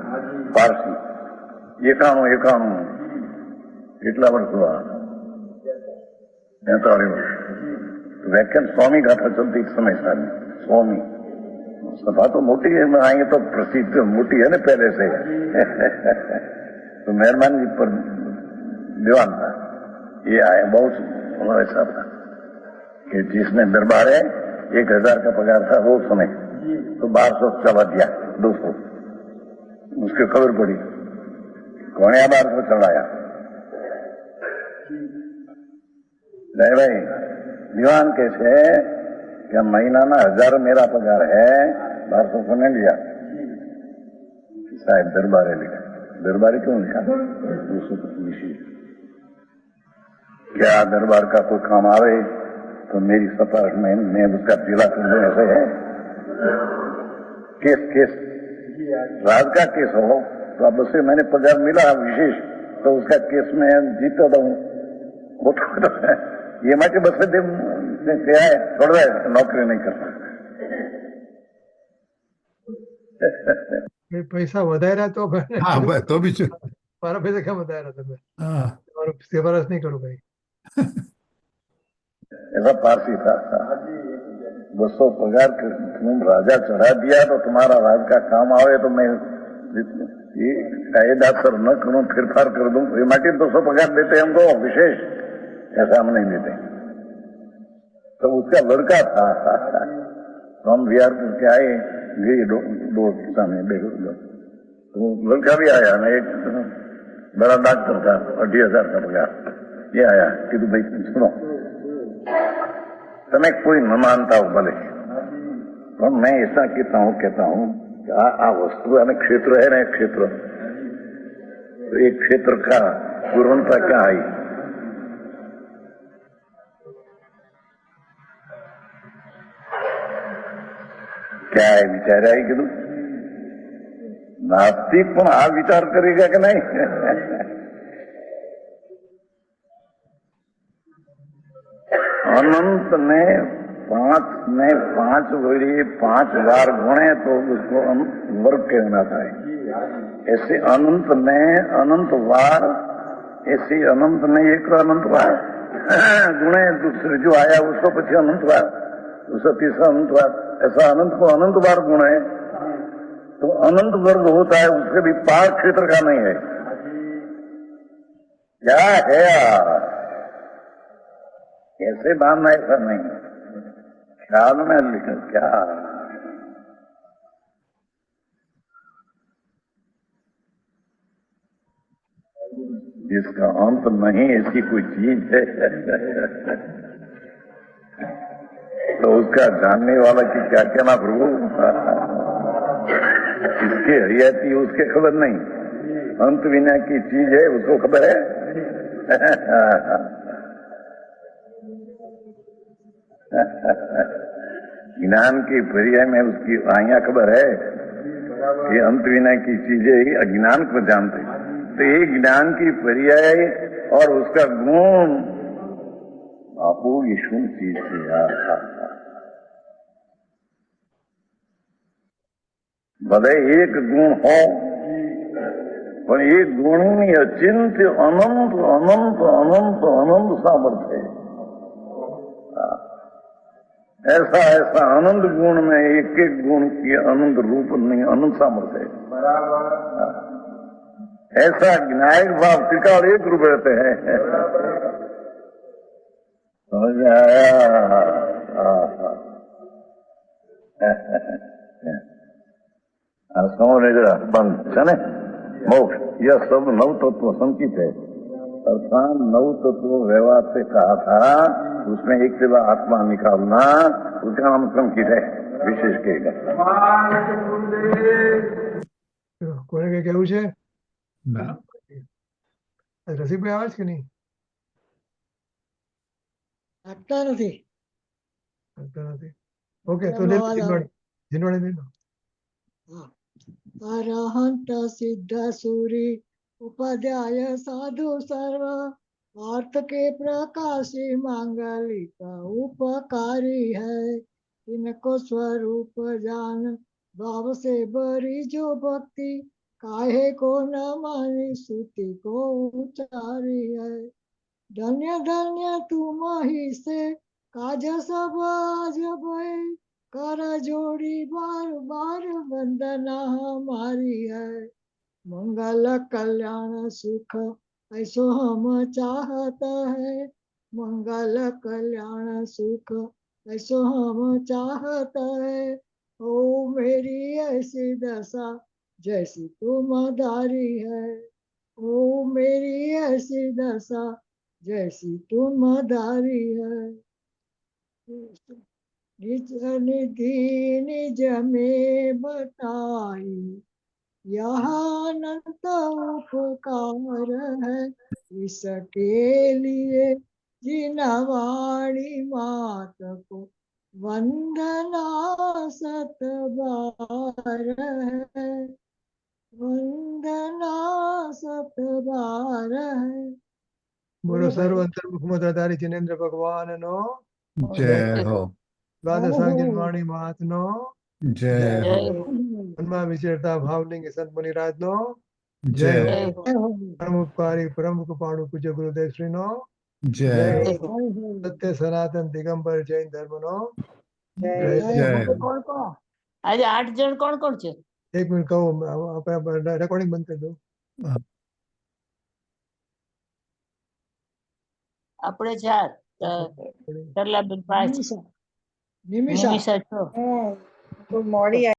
पारसी, 91 કેટલા વર્ષ हुआ 43 वर्ष। व्याख्यान स्वामी का था चलती समय साल में। स्वामी सभा तो मोटी है, आएंगे तो प्रसिद्ध मोटी है ना पहले से तो मेहरबान जी पर दीवान था, ये आया बहुत ऐसा था कि जिसने दरबार है 1000 का पगार था वो समय तो 1200 चला दिया 200, उसकी खबर पड़ी कौन 1200 चढ़ाया। नहीं भाई दीवान कैसे क्या महीना ना 1000 मेरा पगार है 1200 को नहीं लिया। साहब दरबारे लिखा, दरबारी क्यों लिखा? क्या दरबार का कोई काम आवे तो मेरी सिफारिश में मैं उसका जिला कर दूं, ऐसे है? केस राज का केस हो तो अब उससे मैंने पगार मिला विशेष तो उसका केस में जीता दूं वो तो ये मैं बस क्या है छोड़ रहा है नौकरी नहीं करता। પૈસા વધાર્યા તો હા તો બી છે। મારા પૈસા કેમ વધાર્યા તમે? હા તમારું સિફારસ નહીં કરું ભાઈ। ऐसा पारसी था 200 पगार तुम राजा चढ़ा दिया तो तुम्हारा राज का काम आवे तो मैं ये कायदा सर न करूं फिर कर दूं। ये माटी 200 पगार देते हमको विशेष, ऐसा हम नहीं देते। तो उसका लड़का था तो हम बिहार करके आए गए दो सामने देखो तो लड़का भी आया ना, एक बड़ा डॉक्टर था 2,500 का पगार। ये आया कि तू भाई सुनो તમે કોઈ ન માનતા हो भले, पर मैं ऐसा कहता हूँ कि आ वस्तु અને ક્ષેત્ર है ना, एक क्षेत्र तो एक क्षेत्र का पूर्णता क्या आई? क्या है विचार आई कीधું? नास्तिक પણ આ વિચાર કરેगा कि नहीं? अनंत ने 5 वरी 5 बार गुणे तो उसको वर्ग कहना था। ऐसे अनंत ने अनंत बार, ऐसे अनंत ने एक अनंत बार गुणे दूसरे जो आया उसको पीछे अनंत बार, उसका तीसरा अनंतवाद, ऐसा अनंत को अनंत बार गुण है, तो अनंत वर्ग होता है, उसके भी पार क्षेत्र का नहीं है। क्या है यार, कैसे मानना, ऐसा नहीं, ख्याल में लिखा क्या, जिसका अंत नहीं ऐसी कोई चीज है तो उसका जानने वाला की क्या कहना प्रभु, इसके हरियाती उसके खबर नहीं, अंत विना की चीज है उसको खबर है। ज्ञान की पर्याय में उसकी आया खबर है कि अंत विना की चीजें अज्ञान को जानते, तो ये ज्ञान की पर्याय और उसका गुण आपको ये शुन चीज से यार, भले एक गुण हो पर ये गुण ही अचिंत्य अनंत अनंत अनंत अनंत सामर्थ्य है। ऐसा ऐसा आनंद गुण में एक एक गुण की अनंत रूप नहीं, अनंत सामर्थ्य है। ऐसा ज्ञायक भाव त्रिकाल एक रूप रहते हैं। समझ आया? समझने जरा बंद है, मोक्ष यह सब नव तत्व संचित है, अर्थात नव तत्व व्यवहार से कहा था, उसमें एक से आत्मा निकालना, उसका नाम संचित है, विशेष कहेगा। કોને કઈ કહેવું છે? ના રસિકભાઈ આવે છે કે નહીં? લાગતા નથી. આવતા નથી. ઓકે, તો લે જીનવાણી બેન. અરહંત સિદ્ધ સુરી ઉપાધ્યાય સાધુ સર્વ अर्थ के प्रकाशी मांगलिक उपकारी है, इनको स्वरूप जान भाव से बरी जो भक्ति, काहे को न मानी स्तुति को उचारी है। धन्य धन्य तुम ही से काज सब आज भय, कर जोड़ी बार बार वंदना हमारी है। मंगल कल्याण सुख ऐसो हम चाहता है, मंगल कल्याण सुख ऐसो हम चाहता है। ओ मेरी ऐसी दशा जैसी तुम धारी है, ओ मेरी ऐसी दशा जैसी तुम धारी है। निज निधि निज में बताई यह अनंत उपकार है, इसके लिए जिनवाणी मात को वंदना सत बार है, वंदना सत बार है। બોલો સર્વ અંતર્મુખ મુદ્રાધારી જિનેન્દ્ર ભગવાન નો જય હો, દ્વાદશાંગીન વાણી મહાત નો જય હો, મનમાં વિચરતા ભાવલિંગ સંત મુનિરાજ નો જય જય હો, હો। પરમ ઉપકારી પરમ કૃપાળુ પૂજ્ય ગુરુદેવ શ્રી નો જય જય હો, હો। સત્ય સનાતન દિગંબર જૈન ધર્મ નો જય જય હો। હો। આજે 8 જણ કોણ કોણ છે? એક મિનિટ કહું, આપણે રેકોર્ડિંગ બંધ કરી દઉં। આપણે 4, સરલાબેન 5, નિમિષા નિમિષા 6. મોડી